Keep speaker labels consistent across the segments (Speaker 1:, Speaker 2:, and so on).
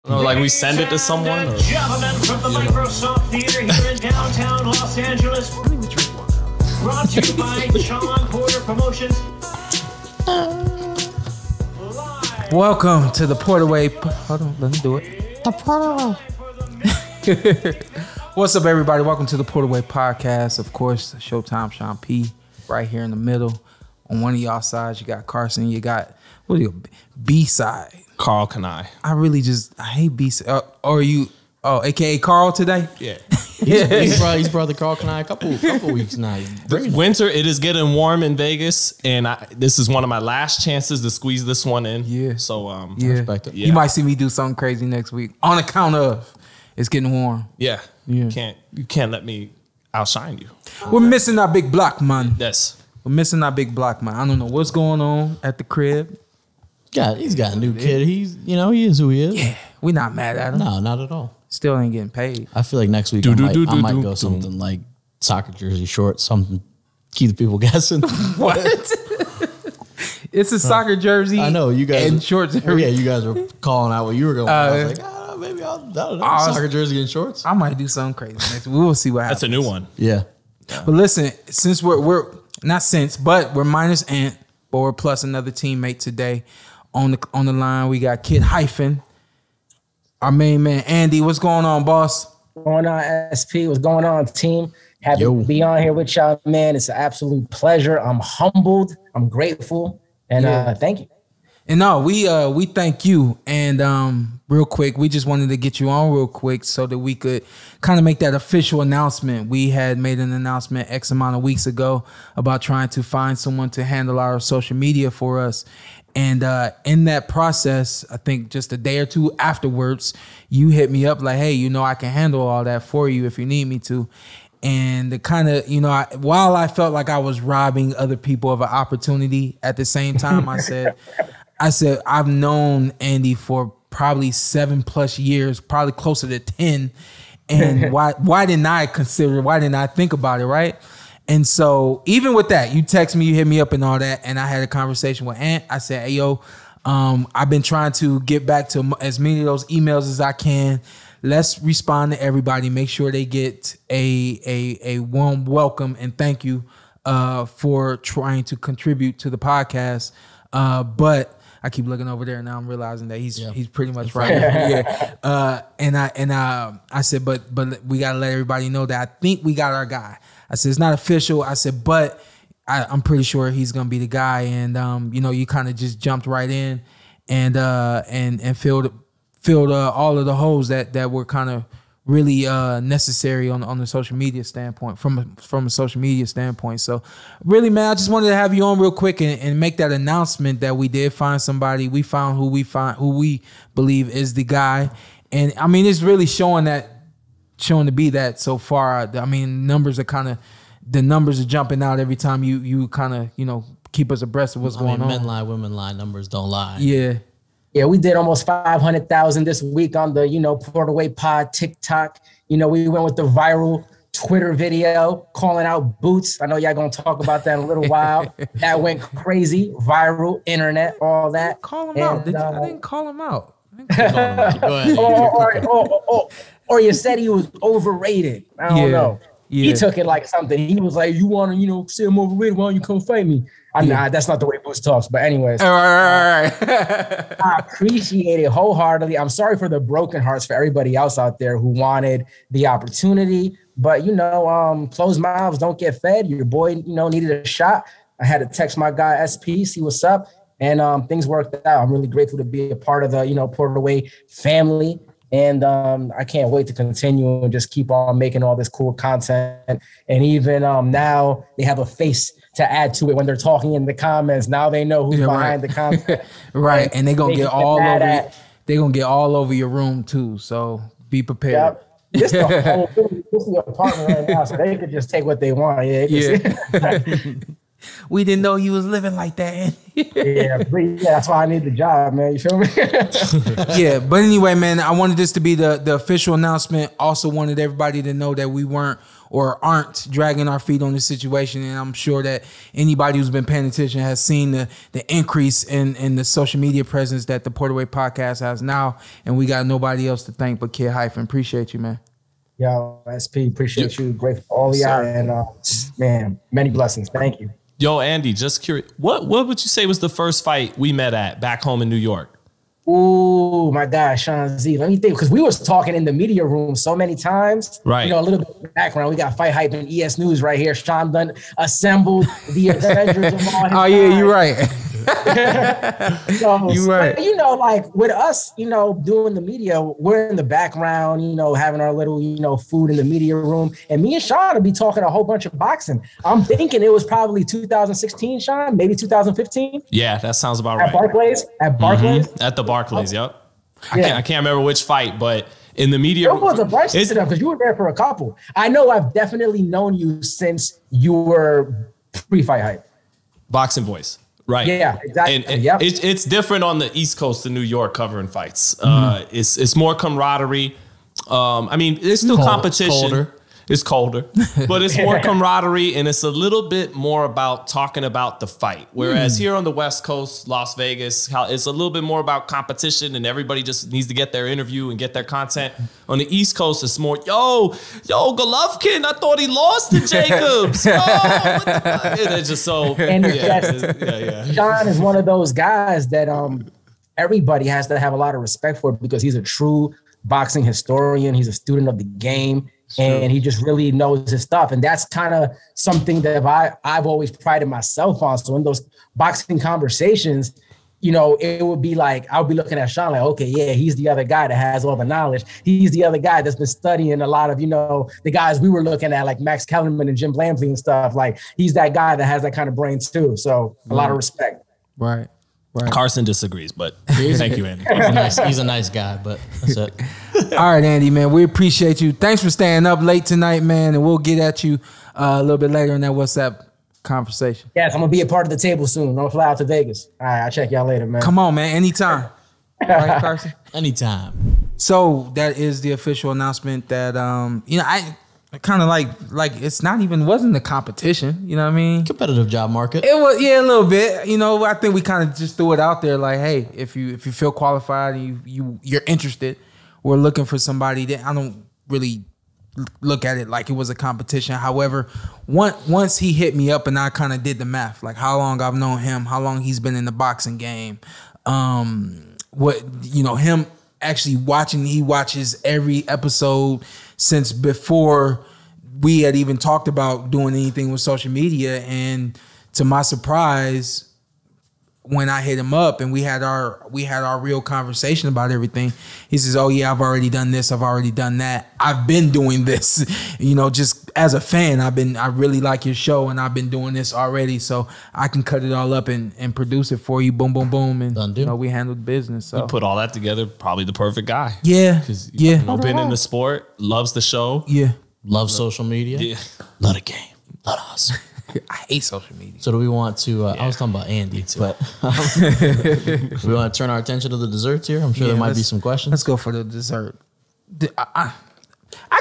Speaker 1: No, like we send it to someone. Or?
Speaker 2: Gentlemen from the Microsoft Theater here in downtown Los Angeles. Brought to you by Shawn Porter Promotions.
Speaker 3: Welcome to the Porterway. Hold on, let me do it. The Porterway. What's up, everybody? Welcome to the Porterway podcast. Of course, Showtime Sean P. Right here in the middle. On one of y'all sides, you got Carson. You got B side.
Speaker 1: Carl Kanai.
Speaker 3: I hate B side. AKA Carl today.
Speaker 1: Yeah.
Speaker 4: He's brought the Carl Kanai a couple weeks now.
Speaker 1: Winter, it is getting warm in Vegas, and this is one of my last chances to squeeze this one in.
Speaker 3: Yeah.
Speaker 1: So
Speaker 3: I
Speaker 1: respect it.
Speaker 3: Yeah. You might see me do something crazy next week on account of it's getting warm.
Speaker 1: Yeah. You can't let me outshine you.
Speaker 3: We're missing our big block, man.
Speaker 1: Yes.
Speaker 3: We're missing our big block, man. I don't know what's going on at the crib.
Speaker 4: He's got a new kid. He is who he is.
Speaker 3: Yeah, we're not mad at him.
Speaker 4: No, not at all.
Speaker 3: Still ain't getting paid.
Speaker 4: I feel like next week I might go something like soccer jersey shorts, something keep the people guessing.
Speaker 3: What? It's a soccer jersey.
Speaker 4: I know you guys
Speaker 3: and shorts.
Speaker 4: Yeah, you guys were calling out what you were going. I was like, maybe I'll soccer jersey and shorts.
Speaker 3: I might do something crazy next week. We'll see what happens.
Speaker 1: That's a new one.
Speaker 4: Yeah.
Speaker 3: But listen, since we're minus Ant, but we're plus another teammate today. On the line, we got Kid Hyphen, our main man Andy. What's going on, boss?
Speaker 5: What's going on, SP? What's going on, team? Happy to be on here with y'all, man. It's an absolute pleasure. I'm humbled. I'm grateful, and thank you. And
Speaker 3: no, we thank you. And real quick, we just wanted to get you on real quick so that we could kind of make that official announcement. We had made an announcement X amount of weeks ago about trying to find someone to handle our social media for us. And in that process, I think just a day or two afterwards, you hit me up like, hey, I can handle all that for you if you need me to. And the kind of, while I felt like I was robbing other people of an opportunity, at the same time, I said, I've known Andy for probably 7+ years, probably closer to 10. And why didn't I think about it, right? And so even with that, you text me, you hit me up and all that, and I had a conversation with Ant. I said, hey, yo, I've been trying to get back to as many of those emails as I can. Let's respond to everybody. Make sure they get a warm welcome and thank you for trying to contribute to the podcast. But I keep looking over there and now I'm realizing that he's pretty much right. Yeah. And I said, but we gotta let everybody know that I think we got our guy. I said it's not official. I said, but I'm pretty sure he's gonna be the guy. And you kind of just jumped right in and filled all of the holes that were kind of really necessary on the social media standpoint, from a social media standpoint. So really, man, I just wanted to have you on real quick and make that announcement that we did find somebody. We found who we believe is the guy. And I mean, it's really showing to be that so far. I mean, the numbers are jumping out every time you kind of, keep us abreast of what's going on.
Speaker 4: Men lie, women lie, numbers don't lie.
Speaker 3: Yeah.
Speaker 5: Yeah, we did almost 500,000 this week on the, Porterway Pod TikTok. We went with the viral Twitter video calling out Boots. I know y'all gonna talk about that in a little while. That went crazy, viral, internet, all that.
Speaker 3: Call him out. I didn't call him out.
Speaker 4: Go ahead.
Speaker 5: Or you said he was overrated. I don't know. Yeah. He took it like something. He was like, you want to, say I'm overrated, why don't you come fight me? That's not the way Boots talks. But anyways,
Speaker 3: all right.
Speaker 5: I appreciate it wholeheartedly. I'm sorry for the broken hearts for everybody else out there who wanted the opportunity. But, closed mouths don't get fed. Your boy, needed a shot. I had to text my guy, SP, see what's up. And things worked out. I'm really grateful to be a part of the, Porterway family. And I can't wait to continue and just keep on making all this cool content. And even now they have a face to add to it when they're talking in the comments. Now they know who's behind the comment.
Speaker 3: Right. And they're going to get all over it. They're going to get all over your room too. So be prepared. Yep.
Speaker 5: This is the apartment right now, so they could just take what they want. Yeah.
Speaker 3: We didn't know you was living like that.
Speaker 5: yeah, that's why I need the job, man. You feel me?
Speaker 3: Yeah, but anyway, man, I wanted this to be the official announcement. Also wanted everybody to know that we weren't or aren't dragging our feet on this situation. And I'm sure that anybody who's been paying attention has seen the increase in the social media presence that the Porter Way podcast has now. And we got nobody else to thank but Kid Hyphen. Appreciate you, man.
Speaker 5: Yo, SP, appreciate you. Grateful for all y'all. And man, many blessings. Thank you.
Speaker 1: Yo, Andy, just curious. What would you say was the first fight we met at back home in New York?
Speaker 5: Ooh, my God, Sean Z. Let me think, because we was talking in the media room so many times.
Speaker 1: Right.
Speaker 5: You know, a little bit of background. We got Fight Hype and ES News right here. Sean done assembled the Avengers of all his
Speaker 3: Oh, yeah, you're right.
Speaker 5: So,
Speaker 3: you're right.
Speaker 5: But, you know, like with us, you know, doing the media, we're in the background, you know, having our little, you know, food in the media room. And me and Sean will be talking a whole bunch of boxing. I'm thinking it was probably 2016, Sean, maybe 2015.
Speaker 1: Yeah, that sounds about right.
Speaker 5: At Barclays?
Speaker 1: At the Barclays, yep.
Speaker 5: Yeah.
Speaker 1: I can't remember which fight, but in the media.
Speaker 5: It was a bunch of them because you were there for a couple. I know I've definitely known you since you were pre-Fight Hype.
Speaker 1: Boxing Voice. Right.
Speaker 5: Yeah, exactly.
Speaker 1: And
Speaker 5: yep.
Speaker 1: it's different on the East Coast of New York covering fights. It's more camaraderie. I mean, it's still competition.
Speaker 4: Colder.
Speaker 1: It's colder, but it's more camaraderie, and it's a little bit more about talking about the fight. Whereas here on the West Coast, Las Vegas, it's a little bit more about competition, and everybody just needs to get their interview and get their content. On the East Coast, it's more, yo, Golovkin, I thought he lost to Jacobs. Yo, what the fuck? It's just so.
Speaker 5: And yeah. Sean is one of those guys that everybody has to have a lot of respect for because he's a true boxing historian. He's a student of the game. And he just really knows his stuff. And that's kind of something that I've always prided myself on. So in those boxing conversations, you know, it would be like, I would be looking at Sean like, okay, yeah, he's the other guy that has all the knowledge. He's the other guy that's been studying a lot of, you know, the guys we were looking at like Max Kellerman and Jim Blamsley and stuff. Like he's that guy that has that kind of brain too. So a lot of respect.
Speaker 3: Right.
Speaker 1: Carson disagrees, but thank you, Andy.
Speaker 4: He's a nice guy, but that's it.
Speaker 3: All right, Andy, man, we appreciate you. Thanks for staying up late tonight, man, and we'll get at you a little bit later in that WhatsApp conversation.
Speaker 5: Yes, I'm going to be a part of the table soon. I'm going to fly out to Vegas. All right, I'll check y'all later, man.
Speaker 3: Come on, man, anytime. All right, Carson?
Speaker 4: Anytime.
Speaker 3: So that is the official announcement that, you know, I kind of like it's not even wasn't a competition, you know what I mean?
Speaker 4: Competitive job market.
Speaker 3: It was, yeah, a little bit. You know, I think we kind of just threw it out there like, hey, if you feel qualified and you're interested, we're looking for somebody that I don't really look at it like it was a competition. However, once he hit me up and I kind of did the math, like how long I've known him, how long he's been in the boxing game, what, you know, him actually watching, he watches every episode since before we had even talked about doing anything with social media. And to my surprise, when I hit him up and we had our real conversation about everything, he says, oh yeah, I've already done this, I've already done that, I've been doing this, you know, just as a fan, I really like your show and I've been doing this already, so I can cut it all up and produce it for you, boom, boom, boom, and you know, we handled business. So
Speaker 1: you put all that together, probably the perfect guy.
Speaker 3: Yeah,
Speaker 1: You know, been in the sport, loves the show.
Speaker 3: Yeah,
Speaker 4: loves social media.
Speaker 1: Yeah,
Speaker 4: love the game, love us.
Speaker 3: I hate social media.
Speaker 4: So do we want to, I was talking about Andy, but we want to turn our attention to the desserts here? I'm sure there might be some questions.
Speaker 3: Let's go for the dessert. I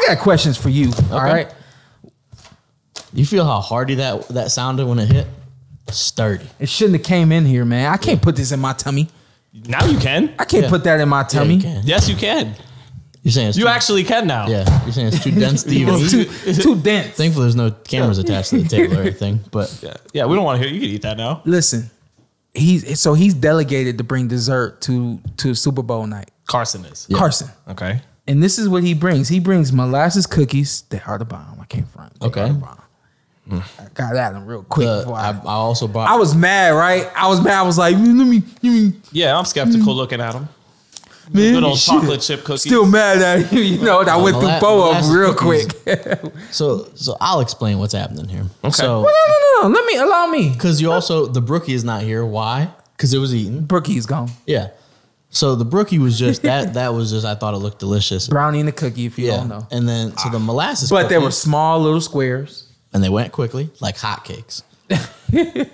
Speaker 3: got questions for you, all right?
Speaker 4: You feel how hardy that sounded when it hit? Sturdy.
Speaker 3: It shouldn't have came in here, man. I can't put this in my tummy.
Speaker 1: Now you can.
Speaker 3: I can't put that in my tummy.
Speaker 4: Yeah, you can.
Speaker 1: Yes, you can.
Speaker 4: You're saying it's
Speaker 1: you actually can now.
Speaker 4: Yeah, you're saying it's too dense to even eat.
Speaker 3: It's too dense.
Speaker 4: Thankfully, there's no cameras attached to the table or anything. But
Speaker 1: yeah, we don't want to hear. You can eat that now.
Speaker 3: Listen, he's delegated to bring dessert to Super Bowl night.
Speaker 1: Carson is.
Speaker 3: Yeah. Carson.
Speaker 1: Okay.
Speaker 3: And this is what he brings. He brings molasses cookies. They are the bomb. I can't front.
Speaker 4: Okay.
Speaker 3: I got at him real quick.
Speaker 4: I also bought.
Speaker 3: I was mad, right? I was like, let me.
Speaker 1: Yeah, I'm skeptical looking at him.
Speaker 3: Man,
Speaker 1: good old chocolate chip cookies.
Speaker 3: Still mad at you. You know, I went through four of them real quick.
Speaker 4: So I'll explain what's happening here.
Speaker 3: Okay. So no. Allow me.
Speaker 4: Because you also, the Brookie is not here. Why? Because it was eaten.
Speaker 3: Brookie's gone.
Speaker 4: Yeah. So the Brookie was just that was just, I thought it looked delicious.
Speaker 3: Brownie and a cookie, if you don't know.
Speaker 4: And then so the molasses,
Speaker 3: but they were small little squares,
Speaker 4: and they went quickly like hotcakes.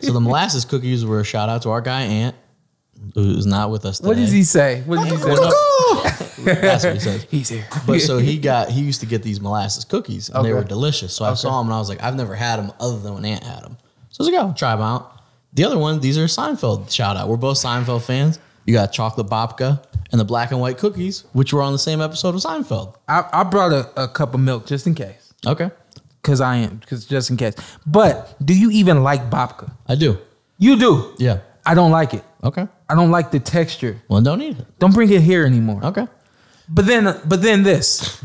Speaker 4: So the molasses cookies were a shout out to our guy Ant, who's not with us today.
Speaker 3: What does he say? What did he say?
Speaker 4: That's what he says.
Speaker 3: He's here.
Speaker 4: But so he used to get these molasses cookies, and they were delicious. So I saw them, and I was like, I've never had them other than when Aunt had them. So I was like, I'll try them out. The other one, these are Seinfeld shout out. We're both Seinfeld fans. You got chocolate babka and the black and white cookies, which were on the same episode of Seinfeld.
Speaker 3: I brought a cup of milk just in case.
Speaker 4: Okay.
Speaker 3: Because just in case. But do you even like babka?
Speaker 4: I do.
Speaker 3: You do?
Speaker 4: Yeah.
Speaker 3: I don't like it.
Speaker 4: Okay.
Speaker 3: I don't like the texture.
Speaker 4: Well, don't eat it.
Speaker 3: Don't bring it here anymore.
Speaker 4: Okay.
Speaker 3: But then this.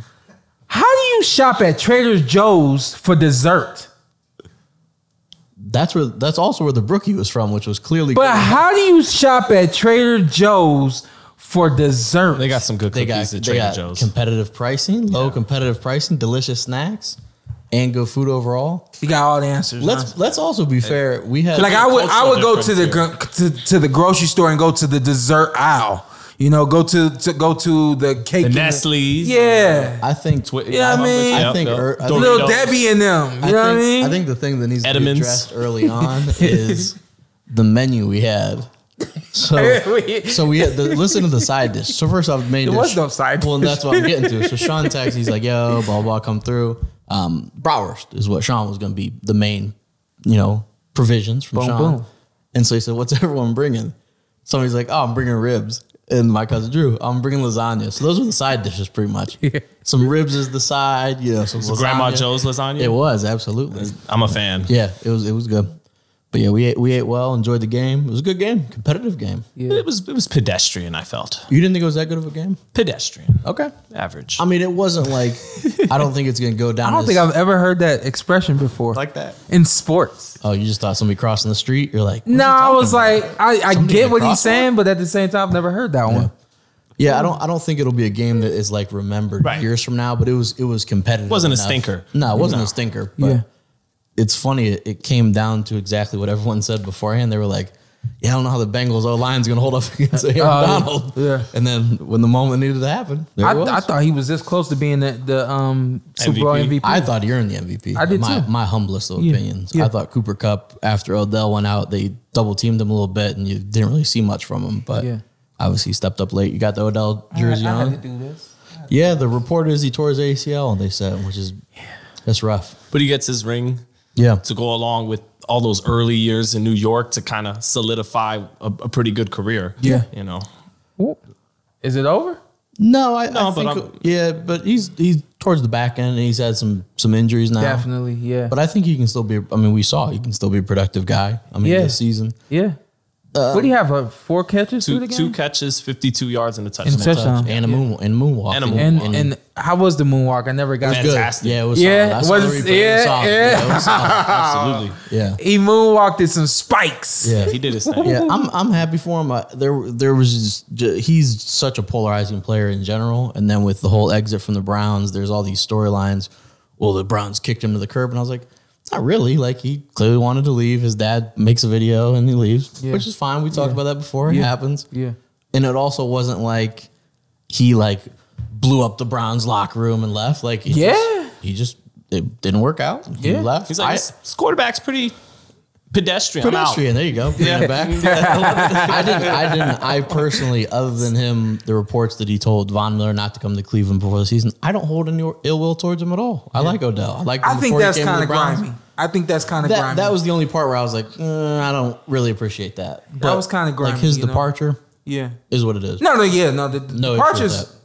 Speaker 3: How do you shop at Trader Joe's for dessert?
Speaker 4: That's also where the Brookie was from, which was clearly.
Speaker 3: But how do you shop at Trader Joe's for dessert?
Speaker 1: They got some good cookies at Trader Joe's.
Speaker 4: Competitive pricing, low competitive pricing, delicious snacks, and good food overall.
Speaker 3: You got all the answers.
Speaker 4: Let's also be fair. We had
Speaker 3: like I would go to the grocery store and go to the dessert aisle. You know, go to the cake.
Speaker 1: The Nestle's.
Speaker 3: Yeah.
Speaker 4: I think.
Speaker 3: Yeah, I mean,
Speaker 4: I think
Speaker 3: Little Debbie and them. You know what I mean?
Speaker 4: I think the thing that needs to be
Speaker 1: Edmonds.
Speaker 4: addressed early on is the menu we had. So we had listen to the side dish. So first off, the main dish.
Speaker 3: There was no side dish.
Speaker 4: Well, and that's what I'm getting to. So Sean texts, he's like, yo, blah, blah, come through. Bratwurst is what Sean was going to be the main, provisions from
Speaker 3: Boom,
Speaker 4: Sean.
Speaker 3: boom.
Speaker 4: And so he said, what's everyone bringing? Somebody's like, oh, I'm bringing ribs. And my cousin Drew, I'm bringing lasagna. So those were the side dishes pretty much. Yeah. Some ribs is the side, some lasagna.
Speaker 1: Grandma Joe's lasagna?
Speaker 4: It was, absolutely.
Speaker 1: I'm a fan.
Speaker 4: Yeah, it was good. But yeah, we ate well, enjoyed the game. It was a good game, competitive game.
Speaker 3: Yeah.
Speaker 1: It was pedestrian, I felt.
Speaker 4: You didn't think it was that good of a game?
Speaker 1: Pedestrian.
Speaker 4: Okay.
Speaker 1: Average.
Speaker 4: I mean, it wasn't like, I don't think it's going to go down.
Speaker 3: I don't think I've ever heard that expression before.
Speaker 1: like that.
Speaker 3: In sports.
Speaker 4: Oh, you just thought somebody crossing the street? You're like,
Speaker 3: No, I was like, I
Speaker 4: Somebody
Speaker 3: get
Speaker 4: in
Speaker 3: what
Speaker 4: the
Speaker 3: he's saying, but at the same time, I've never heard that one.
Speaker 4: Yeah, I don't think it'll be a game that is like remembered years from now, but it was competitive.
Speaker 1: It wasn't
Speaker 4: enough.
Speaker 1: a stinker.
Speaker 4: No, it wasn't a stinker. But it's funny. It came down to exactly what everyone said beforehand. They were like, yeah, I don't know how the Bengals O-line's going to hold up against Aaron Donald.
Speaker 3: Yeah.
Speaker 4: And then when the moment needed to happen,
Speaker 3: I thought he was this close to being the Super Bowl MVP.
Speaker 4: I thought he earned the MVP.
Speaker 3: I did too.
Speaker 4: My humblest of opinions.
Speaker 3: Yeah.
Speaker 4: I thought Cooper Kupp, after Odell went out, they double teamed him a little bit and you didn't really see much from him. But obviously he stepped up late. You got the Odell jersey
Speaker 3: I
Speaker 4: on.
Speaker 3: had to do this.
Speaker 4: Yeah, the report is he tore his ACL, they said, which is that's rough.
Speaker 1: But he gets his ring to go along with all those early years in New York to kind of solidify a pretty good career.
Speaker 3: Yeah.
Speaker 1: Ooh.
Speaker 3: Is it over?
Speaker 4: No, I think but he's towards the back end and he's had some injuries now.
Speaker 3: Definitely, yeah.
Speaker 4: But I think he can still be. I mean, we saw he can still be a productive guy. I mean, this season.
Speaker 3: Yeah. What do you have? 4 catches through the game?
Speaker 1: 2 catches, 52 yards, and a touchdown.
Speaker 3: And
Speaker 4: And a moonwalk.
Speaker 3: And how was the moonwalk? I never got
Speaker 1: Fantastic.
Speaker 4: Yeah, it was.
Speaker 3: Yeah,
Speaker 4: solid.
Speaker 3: was it
Speaker 4: Solid.
Speaker 1: Absolutely.
Speaker 4: Yeah.
Speaker 3: He moonwalked at some spikes.
Speaker 4: Yeah.
Speaker 1: He did his thing.
Speaker 4: Yeah, I'm happy for him. There was he's such a polarizing player in general, and then with the whole exit from the Browns, there's all these storylines. Well, the Browns kicked him to the curb, and I was like, not really. Like he clearly wanted to leave. His dad makes a video and he leaves, which is fine. We talked about that before. It happens.
Speaker 3: Yeah,
Speaker 4: and it also wasn't like he blew up the Browns locker room and left. Like he just it didn't work out. He left.
Speaker 1: He's like, this quarterback's pretty pedestrian.
Speaker 4: Pedestrian. There you go.
Speaker 1: Yeah.
Speaker 4: Back. I personally, other than him, the reports that he told Von Miller not to come to Cleveland before the season, I don't hold any ill will towards him at all. I like Odell.
Speaker 3: I think that's kind of grimy. I think that's kind of grimy.
Speaker 4: That was the only part where I was like, I don't really appreciate that.
Speaker 3: That was kind of grimy.
Speaker 4: Like his departure, is what it is.
Speaker 3: The departures,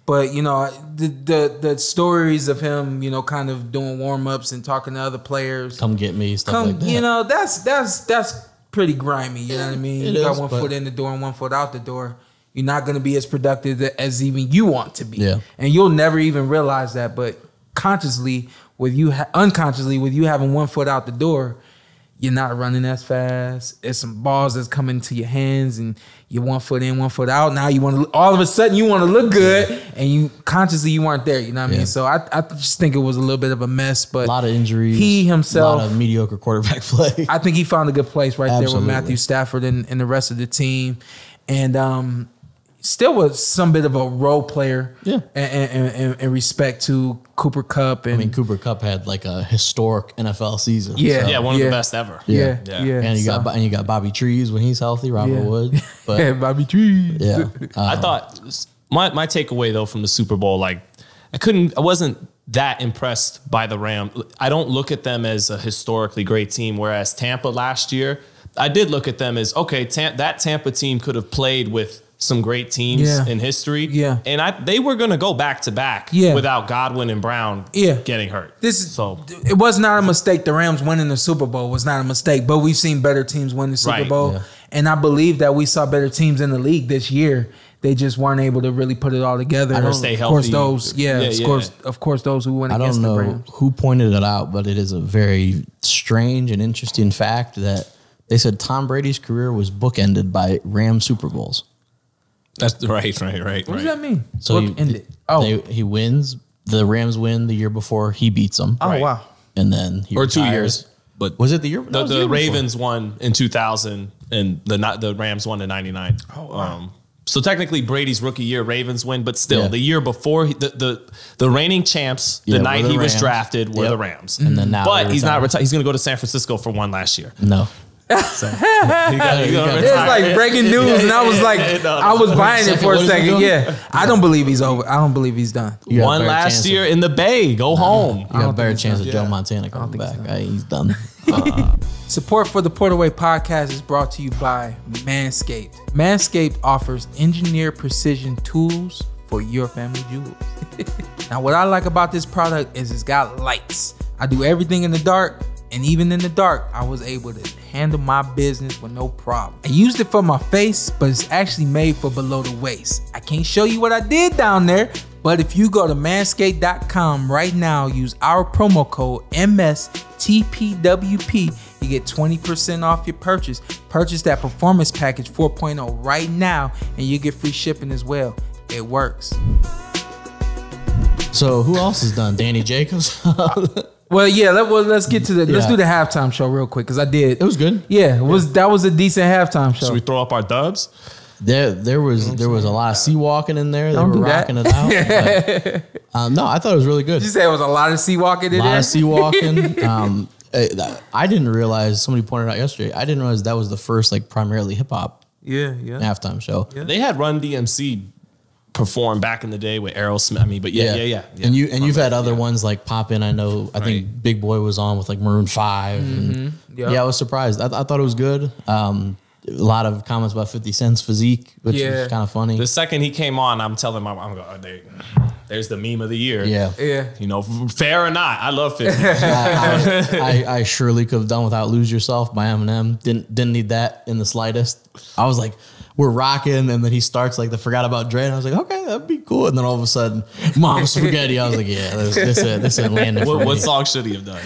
Speaker 3: But the stories of him, kind of doing warm ups and talking to other players,
Speaker 4: come get me, stuff like that.
Speaker 3: That's pretty grimy. You know what I mean? You got one foot in the door and one foot out the door. You're not going to be as productive as even you want to be.
Speaker 4: Yeah.
Speaker 3: And you'll never even realize that. But unconsciously, with you having one foot out the door, you're not running as fast. It's some balls that's coming to your hands, and you're one foot in, one foot out. Now you want to, all of a sudden, you want to look good, and you weren't there. You know what I mean? So I just think it was a little bit of a mess. But
Speaker 4: a lot of injuries.
Speaker 3: He himself,
Speaker 4: a lot of mediocre quarterback play.
Speaker 3: I think he found a good place there with
Speaker 4: Absolutely.
Speaker 3: Matthew Stafford and the rest of the team, and still was some bit of a role player.
Speaker 4: Yeah,
Speaker 3: and in respect to Cooper Kupp. And
Speaker 4: Cooper Kupp had like a historic NFL season.
Speaker 3: Yeah,
Speaker 1: one of the best ever.
Speaker 3: Yeah.
Speaker 4: And you got Bobby Trees when he's healthy. Robert Wood. But
Speaker 3: Bobby Trees.
Speaker 4: Yeah,
Speaker 1: I thought my takeaway though from the Super Bowl, like I wasn't that impressed by the Rams. I don't look at them as a historically great team, whereas Tampa last year, I did look at them as, okay, that Tampa team could have played with some great teams in history.
Speaker 3: Yeah.
Speaker 1: And they were going to go back to back without Godwin and Brown getting hurt.
Speaker 3: It was not a mistake. The Rams winning the Super Bowl was not a mistake, but we've seen better teams win the Super Bowl. Yeah. And I believe that we saw better teams in the league this year. They just weren't able to really put it all together.
Speaker 1: I don't stay healthy.
Speaker 3: Of course, those who went against the Rams.
Speaker 4: I don't know who pointed it out, but it is a very strange and interesting fact that they said Tom Brady's career was bookended by Rams Super Bowls.
Speaker 1: That's right.
Speaker 3: What does that mean?
Speaker 4: So he wins. The Rams win the year before he beats them.
Speaker 3: Oh, wow.
Speaker 4: And then he retires.
Speaker 1: 2 years. But
Speaker 4: was it the year?
Speaker 1: The Ravens won in 2000 and the Rams won in 99.
Speaker 3: Oh, wow.
Speaker 1: So technically Brady's rookie year, Ravens win, but still the year before the reigning champs, the night he was drafted were the Rams.
Speaker 4: And then now,
Speaker 1: but he's not retired. He's going to go to San Francisco for one last year.
Speaker 4: No.
Speaker 3: So, it's like breaking news, and I was like, I was buying it for a second. Yeah, I don't believe he's over. I don't believe he's done.
Speaker 1: One last year in the Bay. Go home.
Speaker 4: You got a better chance of Joe Montana coming back. He's done.
Speaker 3: Support for the Porterway podcast is brought to you by Manscaped. Manscaped offers engineered precision tools for your family jewels. Now, what I like about this product is it's got lights. I do everything in the dark, and even in the dark, I was able to handle my business with no problem. I used it for my face, but it's actually made for below the waist. I can't show you what I did down there, but if you go to manscaped.com right now, use our promo code MSTPWP, you get 20% off your purchase. Purchase that Performance Package 4.0 right now, and you get free shipping as well. It works.
Speaker 4: So who else is done? Danny Jacobs?
Speaker 3: Well, yeah. Let's get to let's do the halftime show real quick because I did.
Speaker 4: It was good.
Speaker 3: Yeah, that was a decent halftime show.
Speaker 1: Should we throw up our dubs?
Speaker 4: There was a lot of sea walking in there. They were rocking it out. But, no, I thought it was really good.
Speaker 3: Did you say it was a lot of sea walking in there?
Speaker 4: A lot of sea walking. I didn't realize, somebody pointed out yesterday, I didn't realize that was the first like primarily hip hop halftime show.
Speaker 1: Yeah. They had Run DMC perform back in the day with Aerosmith. I mean, but yeah.
Speaker 4: And you've had other ones like pop in. I know. I think Big Boy was on with like Maroon 5. And I was surprised. I thought it was good. A lot of comments about 50 Cent's physique, which is kind of funny.
Speaker 1: The second he came on, I'm telling I'm going, there's the meme of the year.
Speaker 3: Yeah.
Speaker 1: You know, fair or not, I love 50.
Speaker 4: I surely could have done without Lose Yourself by Eminem. Didn't need that in the slightest. I was like, we're rocking, and then he starts like the Forgot About Dre, and I was like, okay, that'd be cool. And then all of a sudden, Mom Spaghetti. I was like, yeah, this ain't landing for me.
Speaker 1: What song should he have done?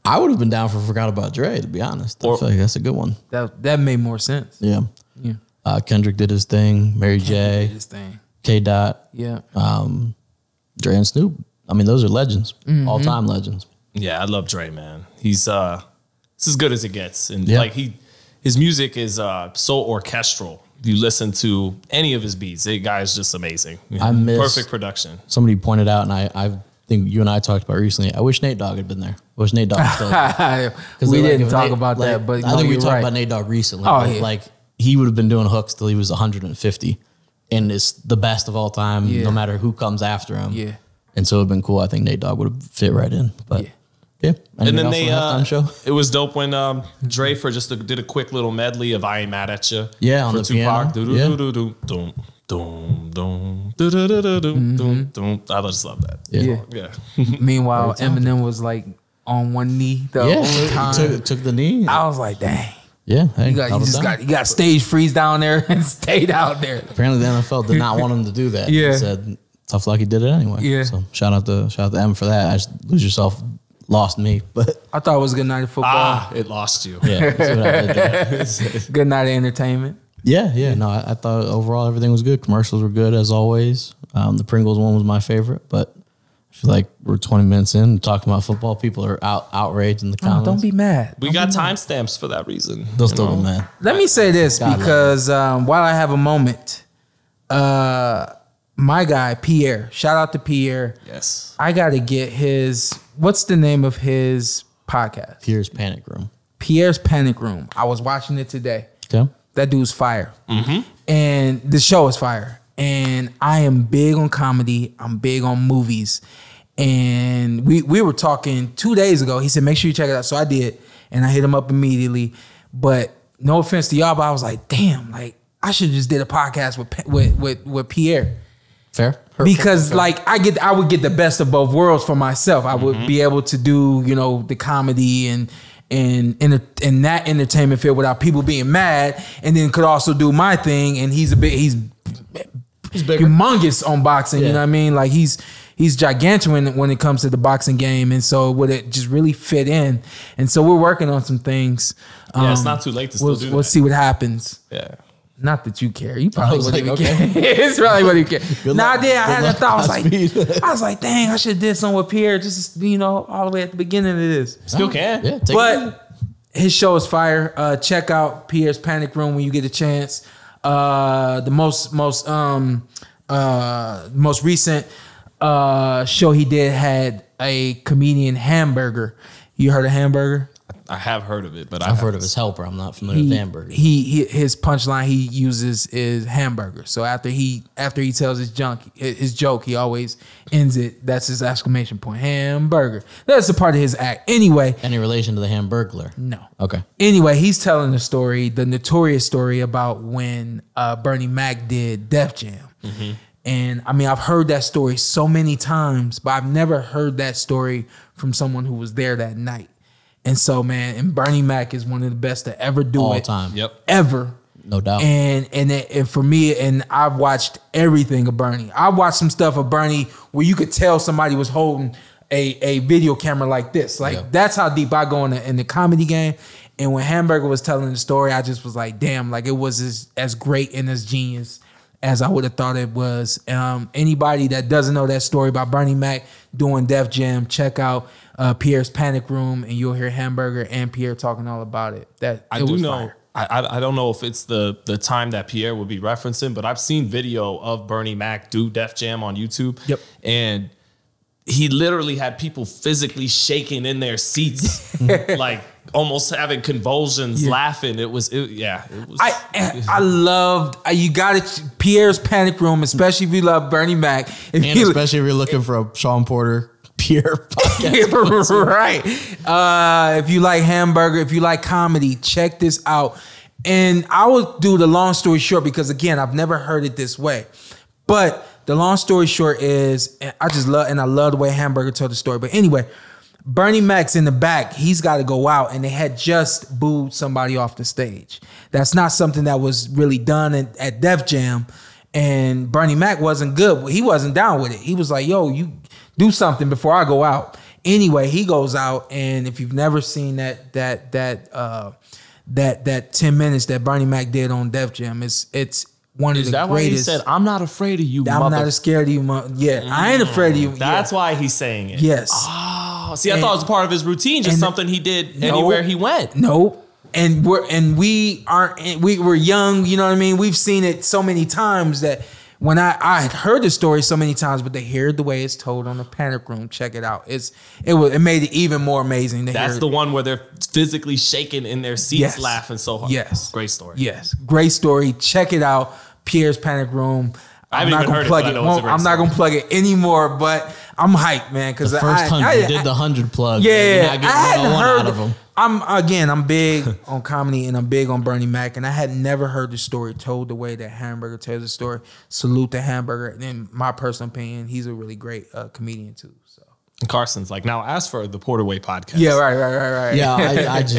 Speaker 4: I would have been down for Forgot About Dre, to be honest. I feel like that's a good one.
Speaker 3: That made more sense.
Speaker 4: Yeah. Kendrick did his thing. Mary J.
Speaker 3: Did his thing.
Speaker 4: K. Dot.
Speaker 3: Yeah.
Speaker 4: Dre and Snoop. I mean, those are legends. All time legends.
Speaker 1: Yeah, I love Dre, man. He's it's as good as it gets, and like his music is so orchestral. If you listen to any of his beats, the guy is just amazing. Perfect production.
Speaker 4: Somebody pointed out, and I think you and I talked about recently, I wish Nate Dogg had been there. I wish Nate Dogg was still there.
Speaker 3: We didn't talk about that, but
Speaker 4: I think we talked about Nate Dogg recently. Like he would have been doing hooks till he was 150, and it's the best of all time, no matter who comes after him.
Speaker 3: Yeah.
Speaker 4: And so it would have been cool. I think Nate Dogg would have fit right in. But yeah.
Speaker 1: And then it was dope when Dre did a quick little medley of I Ain't Mad At You.
Speaker 4: Yeah, on the
Speaker 1: Tupac.
Speaker 4: piano.
Speaker 1: I just love that.
Speaker 3: Yeah. Meanwhile, Eminem was like on one knee the whole time.
Speaker 4: Took the knee.
Speaker 3: I was like, dang.
Speaker 4: Yeah, hey,
Speaker 3: you got stage freeze down there and stayed out there.
Speaker 4: Apparently, the NFL did not want him to do that.
Speaker 3: Yeah,
Speaker 4: he said tough luck. He did it anyway.
Speaker 3: Yeah.
Speaker 4: So shout out to Em for that. I just Lose Yourself lost me, but
Speaker 3: I thought it was a good night of football.
Speaker 1: It lost you.
Speaker 4: Yeah. That's what I did.
Speaker 3: Good night of entertainment.
Speaker 4: Yeah. No, I thought overall everything was good. Commercials were good as always. The Pringles one was my favorite, but I feel like we're 20 minutes in talking about football. People are outraged in the comments.
Speaker 3: Don't be mad.
Speaker 1: We got timestamps for that reason.
Speaker 4: They'll still be mad.
Speaker 3: Let me say this because while I have a moment, my guy Pierre, shout out to Pierre.
Speaker 1: Yes,
Speaker 3: I got to get what's the name of his podcast?
Speaker 4: Pierre's Panic Room.
Speaker 3: Pierre's Panic Room. I was watching it today.
Speaker 4: Okay.
Speaker 3: That dude's fire. And the show is fire. And I am big on comedy. I'm big on movies. And we were talking 2 days ago. He said, make sure you check it out. So I did. And I hit him up immediately. But no offense to y'all, but I was like, damn, like I should just did a podcast with Pierre.
Speaker 4: Fair.
Speaker 3: Because like I would get the best of both worlds for myself. I would be able to do, you know, the comedy and in that entertainment field without people being mad, and then could also do my thing. And he's humongous on boxing. You know what I mean? Like he's gigantic when it comes to the boxing game, and so would it just really fit in? And so we're working on some things.
Speaker 1: Yeah, it's not too late to still do that.
Speaker 3: We'll see what happens.
Speaker 1: Yeah.
Speaker 3: Not that you care. You probably wouldn't even
Speaker 4: okay.
Speaker 3: care. It's probably wouldn't care. I did. I had that thought. I was like, dang, I should have did something with Pierre, just, you know, all the way at the beginning of this.
Speaker 1: Still can.
Speaker 4: Yeah,
Speaker 3: but his show is fire. Check out Pierre's Panic Room when you get a chance. The most recent show he did had a comedian, Hamburger. You heard of Hamburger?
Speaker 1: I have heard of it, but
Speaker 4: I've heard of his helper. I'm not familiar with Hamburger.
Speaker 3: His punchline he uses is hamburger. So after he tells his joke, he always ends it. That's his exclamation point. Hamburger. That's a part of his act. Anyway.
Speaker 4: Any relation to the Hamburglar?
Speaker 3: No.
Speaker 4: Okay.
Speaker 3: Anyway, he's telling the story, the notorious story about when Bernie Mac did Def Jam. Mm-hmm. And I mean, I've heard that story so many times, but I've never heard that story from someone who was there that night. And so, man, and Bernie Mac is one of the best to ever do
Speaker 4: all
Speaker 3: it.
Speaker 4: Time.
Speaker 3: Yep. Ever.
Speaker 4: No doubt.
Speaker 3: And for me, and I've watched everything of Bernie. I watched some stuff of Bernie where you could tell somebody was holding a video camera like this. Like, that's how deep I go in the comedy game. And when Hamburger was telling the story, I just was like, damn, like it was as great and as genius as I would have thought it was. Anybody that doesn't know that story about Bernie Mac doing Def Jam, check out Pierre's Panic Room, and you'll hear Hamburger and Pierre talking all about it.
Speaker 1: I do know. I don't know if it's the time that Pierre would be referencing, but I've seen video of Bernie Mac do Def Jam on YouTube.
Speaker 3: Yep.
Speaker 1: And he literally had people physically shaking in their seats, like almost having convulsions, laughing. It was.
Speaker 3: I loved. You got it. Pierre's Panic Room, especially if you love Bernie Mac,
Speaker 4: especially if you're looking for a Shawn Porter Pierre podcast.
Speaker 3: Right. If you like Hamburger, if you like comedy, check this out. And I will do the long story short because again, I've never heard it this way. But the long story short is, and I love the way Hamburger told the story. But anyway, Bernie Mac's in the back. He's got to go out, and they had just booed somebody off the stage. That's not something that was really done at Def Jam. And Bernie Mac wasn't good. He wasn't down with it. He was like, yo, you do something before I go out. Anyway, he goes out, and if you've never seen that 10 minutes that Bernie Mac did on Def Jam, it's one of the greatest. Is that why he said,
Speaker 1: I'm not afraid of you,
Speaker 3: I'm not scared of you, I ain't afraid of you.
Speaker 1: That's why he's saying it.
Speaker 3: Yes.
Speaker 1: Oh, see, I thought it was part of his routine, just something he did anywhere he went.
Speaker 3: Nope. And we're young, you know what I mean? We've seen it so many times that when I had heard the story so many times, but to hear the way it's told on the Panic Room, check it out. It made it even more amazing to hear.
Speaker 1: That's the one where they're physically shaking in their seats, laughing so hard.
Speaker 3: Yes.
Speaker 1: Great story.
Speaker 3: Yes. Great story. Check it out. Pierre's Panic Room.
Speaker 1: I'm not going to plug it.
Speaker 3: I'm not going to plug it anymore, but I'm hyped, man. Because
Speaker 4: the first 100 did the 100 plug.
Speaker 3: Yeah,
Speaker 4: I hadn't heard out of them.
Speaker 3: I'm big on comedy and I'm big on Bernie Mac, and I had never heard the story told the way that Hamburger tells the story. Salute to Hamburger. And in my personal opinion, he's a really great comedian too. So.
Speaker 1: And Carson's like, now as for the Porterway podcast.
Speaker 3: Yeah, right.
Speaker 4: Yeah,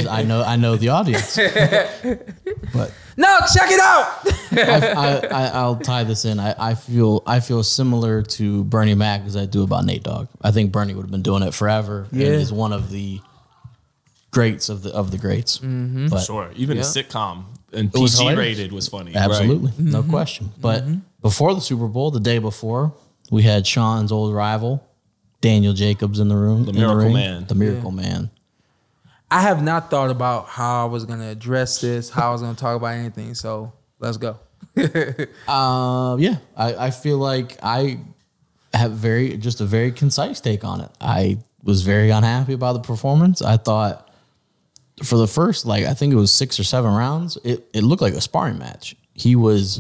Speaker 4: I know the audience. But
Speaker 3: no, check it out.
Speaker 4: I'll tie this in. I feel similar to Bernie Mac as I do about Nate Dogg. I think Bernie would have been doing it forever. Yeah. And is one of the greats of the greats.
Speaker 3: Mm-hmm.
Speaker 4: But
Speaker 1: sure. Even the sitcom and PG rated was funny.
Speaker 4: Absolutely.
Speaker 3: Right?
Speaker 4: No question. But before the Super Bowl, the day before, we had Sean's old rival, Daniel Jacobs, in the room.
Speaker 1: The Miracle Man.
Speaker 4: The Miracle Man.
Speaker 3: I have not thought about how I was going to address this, how I was going to talk about anything. So let's go.
Speaker 4: I feel like I have a very concise take on it. I was very unhappy about the performance. I thought for the first, I think it was 6 or 7 rounds, it looked like a sparring match. He was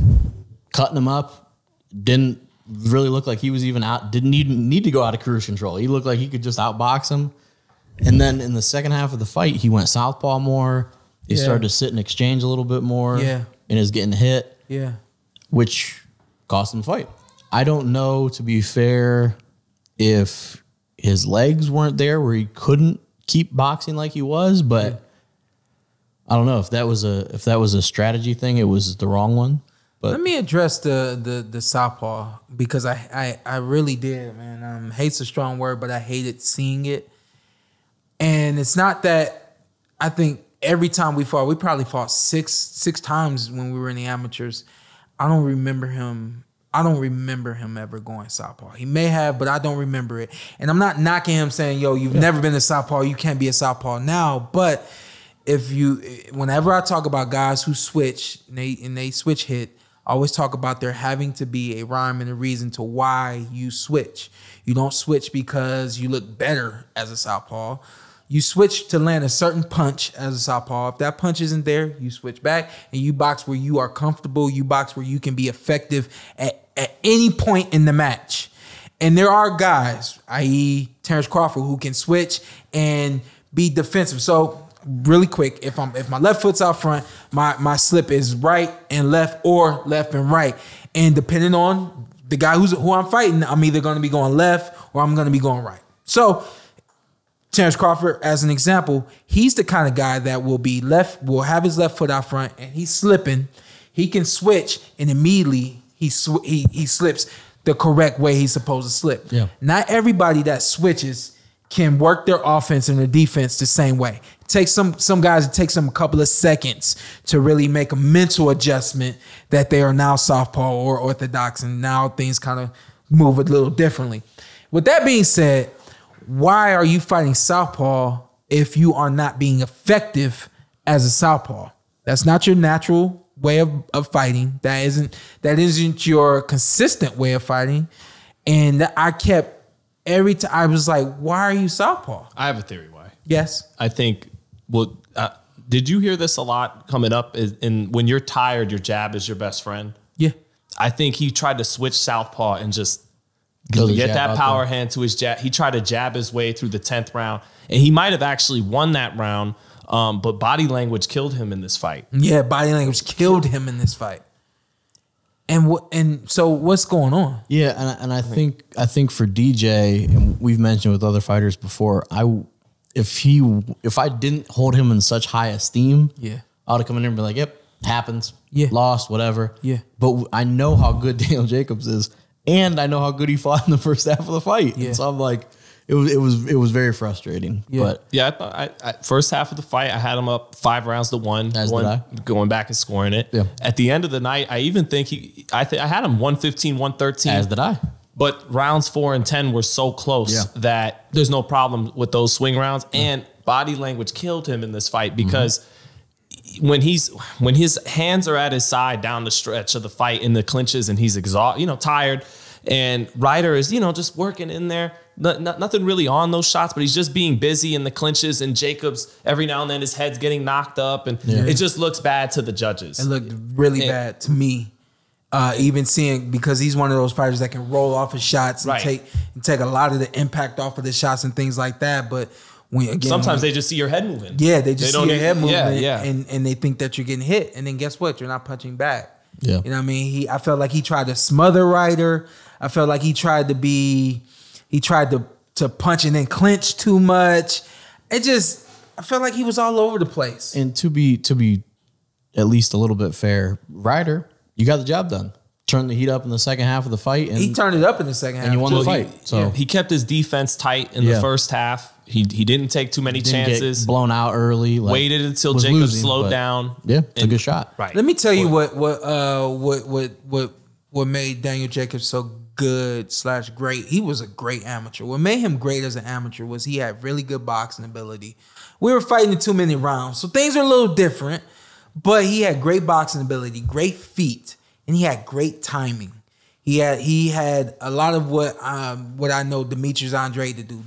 Speaker 4: cutting him up, didn't really look like he was even out. Didn't even need to go out of cruise control. He looked like he could just outbox him. And then in the second half of the fight, he went southpaw more. He started to sit and exchange a little bit more.
Speaker 3: Yeah.
Speaker 4: And is getting hit.
Speaker 3: Yeah.
Speaker 4: Which cost him the fight. I don't know, to be fair, if his legs weren't there where he couldn't keep boxing like he was, but I don't know if that was a strategy thing. It was the wrong one. But
Speaker 3: let me address the southpaw because I really did, man. Hate's a strong word, but I hated seeing it. And it's not that I think every time we probably fought six times when we were in the amateurs. I don't remember him ever going southpaw. He may have, but I don't remember it. And I'm not knocking him saying, yo, you've never been a southpaw, you can't be a southpaw now. But whenever I talk about guys who switch and they switch hit, I always talk about there having to be a rhyme and a reason to why you switch. You don't switch because you look better as a southpaw. You switch to land a certain punch as a southpaw. If that punch isn't there, you switch back and you box where you are comfortable. You box where you can be effective at any point in the match. And there are guys, i.e. Terrence Crawford, who can switch and be defensive. So really quick, if my left foot's out front, my slip is right and left or left and right. And depending on the guy who I'm fighting, I'm either going to be going left or I'm going to be going right. So Terrence Crawford, as an example, he's the kind of guy that will have his left foot out front and he's slipping. He can switch and immediately he slips the correct way he's supposed to slip. Yeah. Not everybody that switches can work their offense and their defense the same way. It takes some guys, it takes them a couple of seconds to really make a mental adjustment that they are now southpaw or orthodox, and now things kind of move a little differently. With that being said, why are you fighting southpaw if you are not being effective as a southpaw? That's not your natural way of fighting. That isn't your consistent way of fighting. And I kept every time I was like, why are you southpaw?
Speaker 1: I have a theory why.
Speaker 3: Yes.
Speaker 1: I think, did you hear this a lot coming up? When you're tired, your jab is your best friend.
Speaker 3: Yeah.
Speaker 1: I think he tried to switch southpaw and just get that power hand to his jab. He tried to jab his way through the 10th round, and he might have actually won that round, but body language killed him in this fight.
Speaker 3: Yeah, body language killed him in this fight. And so what's going on?
Speaker 4: Yeah, and I think for DJ, and we've mentioned with other fighters before, if I didn't hold him in such high esteem, I would have come in here and be like, yep, happens. Yeah. Lost, whatever. Yeah. But I know how good Daniel Jacobs is. And I know how good he fought in the first half of the fight. Yeah. And so I'm like, it was very frustrating. Yeah. But
Speaker 1: yeah, I first half of the fight, I had him up 5 rounds to 1. Going back and scoring it. Yeah. At the end of the night, I even think I had him 115, 113.
Speaker 4: As did I.
Speaker 1: But rounds 4 and 10 were so close that there's no problem with those swing rounds. And body language killed him in this fight because when his hands are at his side down the stretch of the fight in the clinches and he's exhausted, tired, and Ryder is, just working in there. Nothing really on those shots, but he's just being busy in the clinches, and Jacobs, every now and then his head's getting knocked up, and it just looks bad to the judges.
Speaker 3: It looked really bad to me. Even seeing, because he's one of those fighters that can roll off his shots and take a lot of the impact off of the shots and things like that. But
Speaker 1: sometimes they just see your head moving.
Speaker 3: Yeah, they see your head moving, and they think that you're getting hit, and then guess what? You're not punching back. Yeah, you know what I mean. I felt like he tried to smother Ryder. I felt like he tried to punch and then clinch too much. I felt like he was all over the place.
Speaker 4: And to be at least a little bit fair, Ryder, you got the job done. Turned the heat up in the second half of the fight. And
Speaker 3: he turned it up in the second half.
Speaker 4: And you won the fight.
Speaker 1: He kept his defense tight in the first half. He didn't take too many chances.
Speaker 4: Get blown out early.
Speaker 1: Waited until Jacobs slowed down.
Speaker 4: Yeah, it's a good shot.
Speaker 1: Right.
Speaker 3: Let me tell you what made Daniel Jacobs so good / great. He was a great amateur. What made him great as an amateur was he had really good boxing ability. We were fighting in 2 minute rounds, so things are a little different, but he had great boxing ability, great feet, and he had great timing. He had a lot of what I know Demetrius Andrade to do.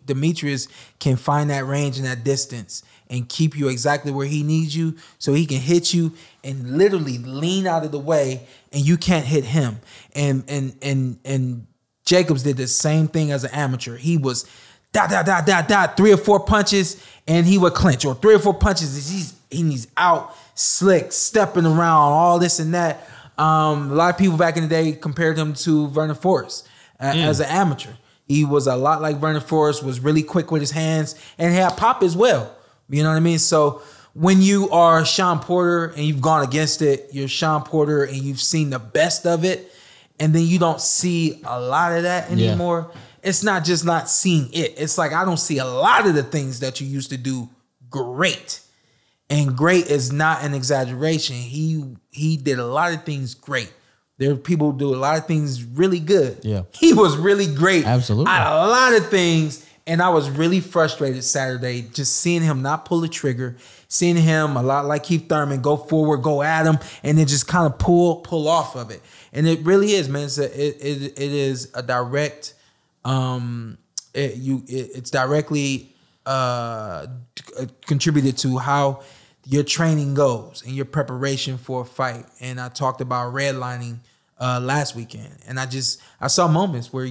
Speaker 3: Demetrius can find that range and that distance and keep you exactly where he needs you, so he can hit you and literally lean out of the way, and you can't hit him. And Jacobs did the same thing as an amateur. He was dot 3 or 4 punches, and he would clinch, or 3 or 4 punches. He's out slick, stepping around, all this and that. A lot of people back in the day compared him to Vernon Forrest as an amateur. He was a lot like Vernon Forrest, was really quick with his hands, and had pop as well. You know what I mean? So when you are Shawn Porter and you've gone against it, you're Shawn Porter and you've seen the best of it, and then you don't see a lot of that anymore. Yeah. It's not just not seeing it. It's like I don't see a lot of the things that you used to do great. And great is not an exaggeration. He did a lot of things great. There are people who do a lot of things really good. Yeah. He was really great.
Speaker 4: Absolutely.
Speaker 3: At a lot of things. And I was really frustrated Saturday just seeing him not pull the trigger, seeing him a lot like Keith Thurman go forward, go at him, and then just kind of pull off of it. And it really is, man. It is a direct. It's directly contributed to how your training goes and your preparation for a fight. And I talked about redlining last weekend, and I saw moments where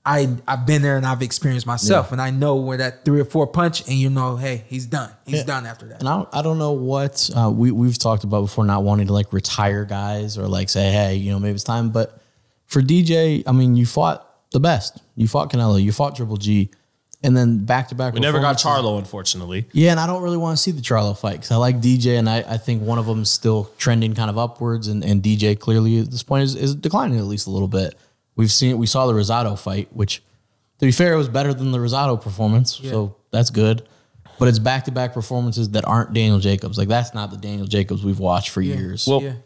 Speaker 3: I've been there and I've experienced myself, and I know where that 3 or 4 punch, and you know, hey, he's done. He's done after that.
Speaker 4: And I don't know what we've talked about before, not wanting to like retire guys or like say, hey, you know, maybe it's time. But for DJ, I mean, you fought the best. You fought Canelo. You fought Triple G. And then back-to-back.
Speaker 1: We never got Charlo, unfortunately.
Speaker 4: Yeah, and I don't really want to see the Charlo fight because I like DJ, and I think one of them is still trending kind of upwards, and DJ clearly at this point is declining at least a little bit. We saw the Rosado fight, which, to be fair, it was better than the Rosado performance, so that's good. But it's back-to-back performances that aren't Daniel Jacobs. Like, that's not the Daniel Jacobs we've watched for years.
Speaker 1: Well,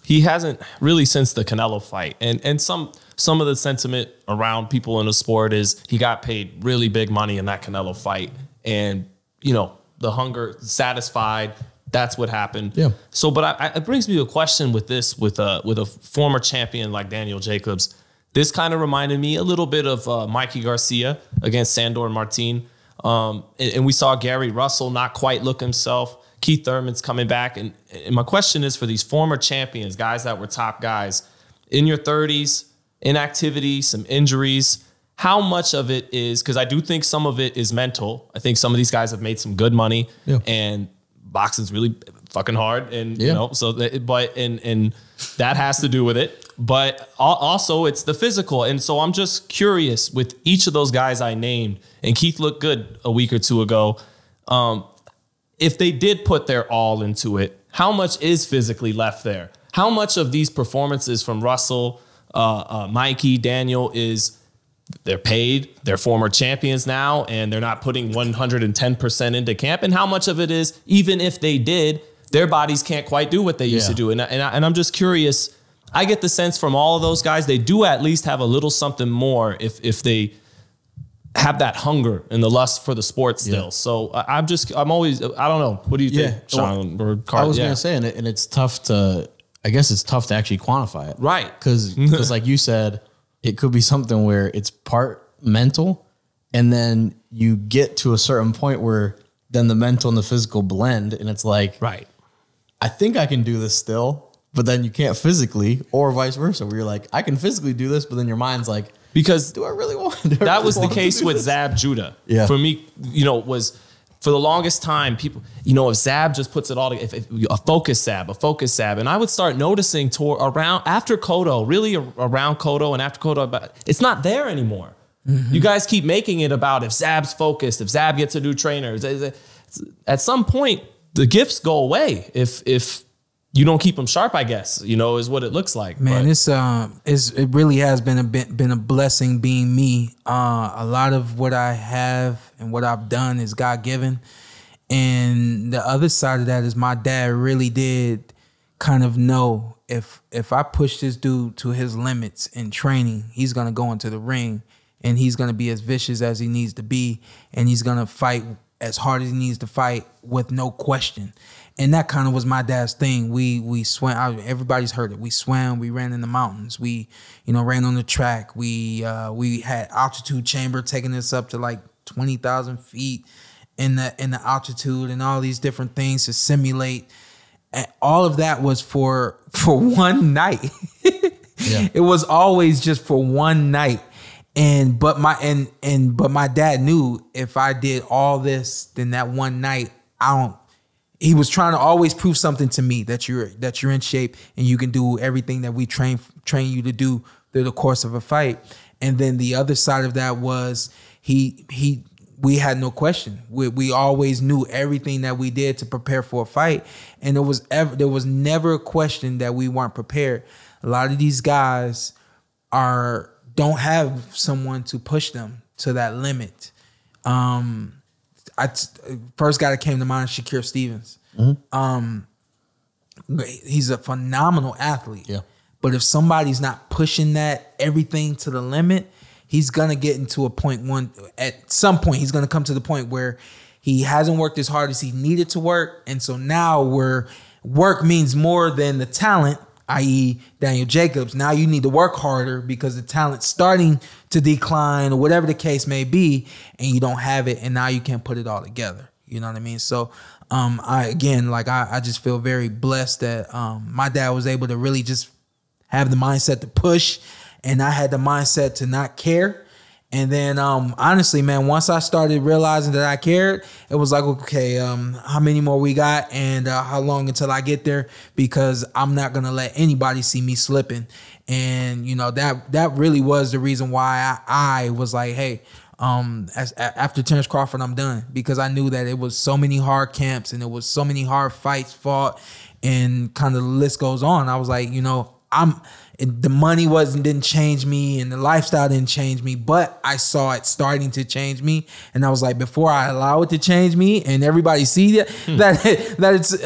Speaker 1: he hasn't really since the Canelo fight, and some of the sentiment around people in the sport is he got paid really big money in that Canelo fight, and you know the hunger satisfied. That's what happened. Yeah. So, but it brings me to a question with this, with a former champion like Daniel Jacobs. This kind of reminded me a little bit of Mikey Garcia against Sandor Martin, and we saw Gary Russell not quite look himself. Keith Thurman's coming back, and my question is for these former champions, guys that were top guys in your 30s. Inactivity, some injuries. How much of it is, because I do think some of it is mental. I think some of these guys have made some good money, and boxing's really fucking hard, and you know, so and that has to do with it. But also it's the physical, and so I'm just curious with each of those guys I named, and Keith looked good a week or two ago. If they did put their all into it, how much is physically left there? How much of these performances from Russell, Mikey, Daniel is they're paid, they're former champions now, and they're not putting 110% into camp? And how much of it is, even if they did, their bodies can't quite do what they used to do? And I'm just curious. I get the sense from all of those guys, they do at least have a little something more if they have that hunger and the lust for the sport still. So I'm always, I don't know. What do you think, Shawn?
Speaker 4: Well, I was going to say, and it's tough to, I guess it's tough to actually quantify it.
Speaker 1: Right.
Speaker 4: Because like you said, it could be something where it's part mental, and then you get to a certain point where then the mental and the physical blend, and it's like,
Speaker 1: right,
Speaker 4: I think I can do this still, but then you can't physically, or vice versa, where you're like, I can physically do this, but then your mind's like,
Speaker 1: because
Speaker 4: do I really want
Speaker 1: that was the case with Zab Judah. Yeah. For me, you know, was for the longest time, people, you know, if Zab just puts it all together, if a focus Zab. And I would start noticing around after Cotto, really around Cotto and after Cotto, it's not there anymore. Mm-hmm. You guys keep making it about if Zab's focused, if Zab gets a new trainer. At some point, the gifts go away if you don't keep them sharp, I guess, you know, is what it looks like.
Speaker 3: Man, it really has been a blessing being me. A lot of what I have and what I've done is God-given. And the other side of that is my dad really did kind of know if I push this dude to his limits in training, he's going to go into the ring and he's going to be as vicious as he needs to be, and he's going to fight as hard as he needs to fight with no question. And that kind of was my dad's thing. We swam. Everybody's heard it. We swam. We ran in the mountains. We, ran on the track. We had altitude chamber taking us up to like 20,000 feet in the altitude and all these different things to simulate. And all of that was for one night. It was always just for one night. But my dad knew if I did all this, then that one night he was trying to always prove something to me that you're in shape and you can do everything that we train you to do through the course of a fight. And then the other side of that was we had no question. We always knew everything that we did to prepare for a fight, and there was never a question that we weren't prepared. A lot of these guys don't have someone to push them to that limit. First guy that came to mind is Shakur Stevens. He's a phenomenal athlete. Yeah. But if somebody's not pushing that everything to the limit, he's gonna get into a point at some point he's gonna come to the point where he hasn't worked as hard as he needed to work. And so now work means more than the talent, i.e. Daniel Jacobs. Now you need to work harder because the talent's starting to decline or whatever the case may be, and you don't have it, and now you can't put it all together. You know what I mean? So I just feel very blessed that my dad was able to really just have the mindset to push, and I had the mindset to not care. And then honestly, man, once I started realizing that I cared, it was like, okay, how many more we got and how long until I get there? Because I'm not going to let anybody see me slipping. And, that really was the reason why I was like, hey, after Terrence Crawford, I'm done. Because I knew that it was so many hard camps and it was so many hard fights fought and kind of the list goes on. I was like, the money didn't change me and the lifestyle didn't change me, but I saw it starting to change me. And I was like, before I allow it to change me and everybody see that it's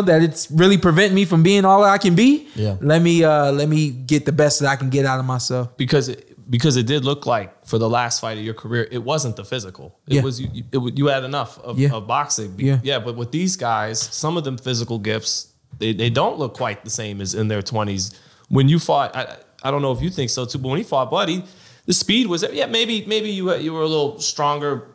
Speaker 3: that it's really preventing me from being all I can be. Yeah. Let me get the best that I can get out of myself.
Speaker 1: Because it did look like for the last fight of your career, it wasn't the physical. It was you had enough of boxing. But with these guys, some of them physical gifts, they don't look quite the same as in their 20s. When you fought, I don't know if you think so too, but when he fought Buddy, the speed was maybe you were a little stronger,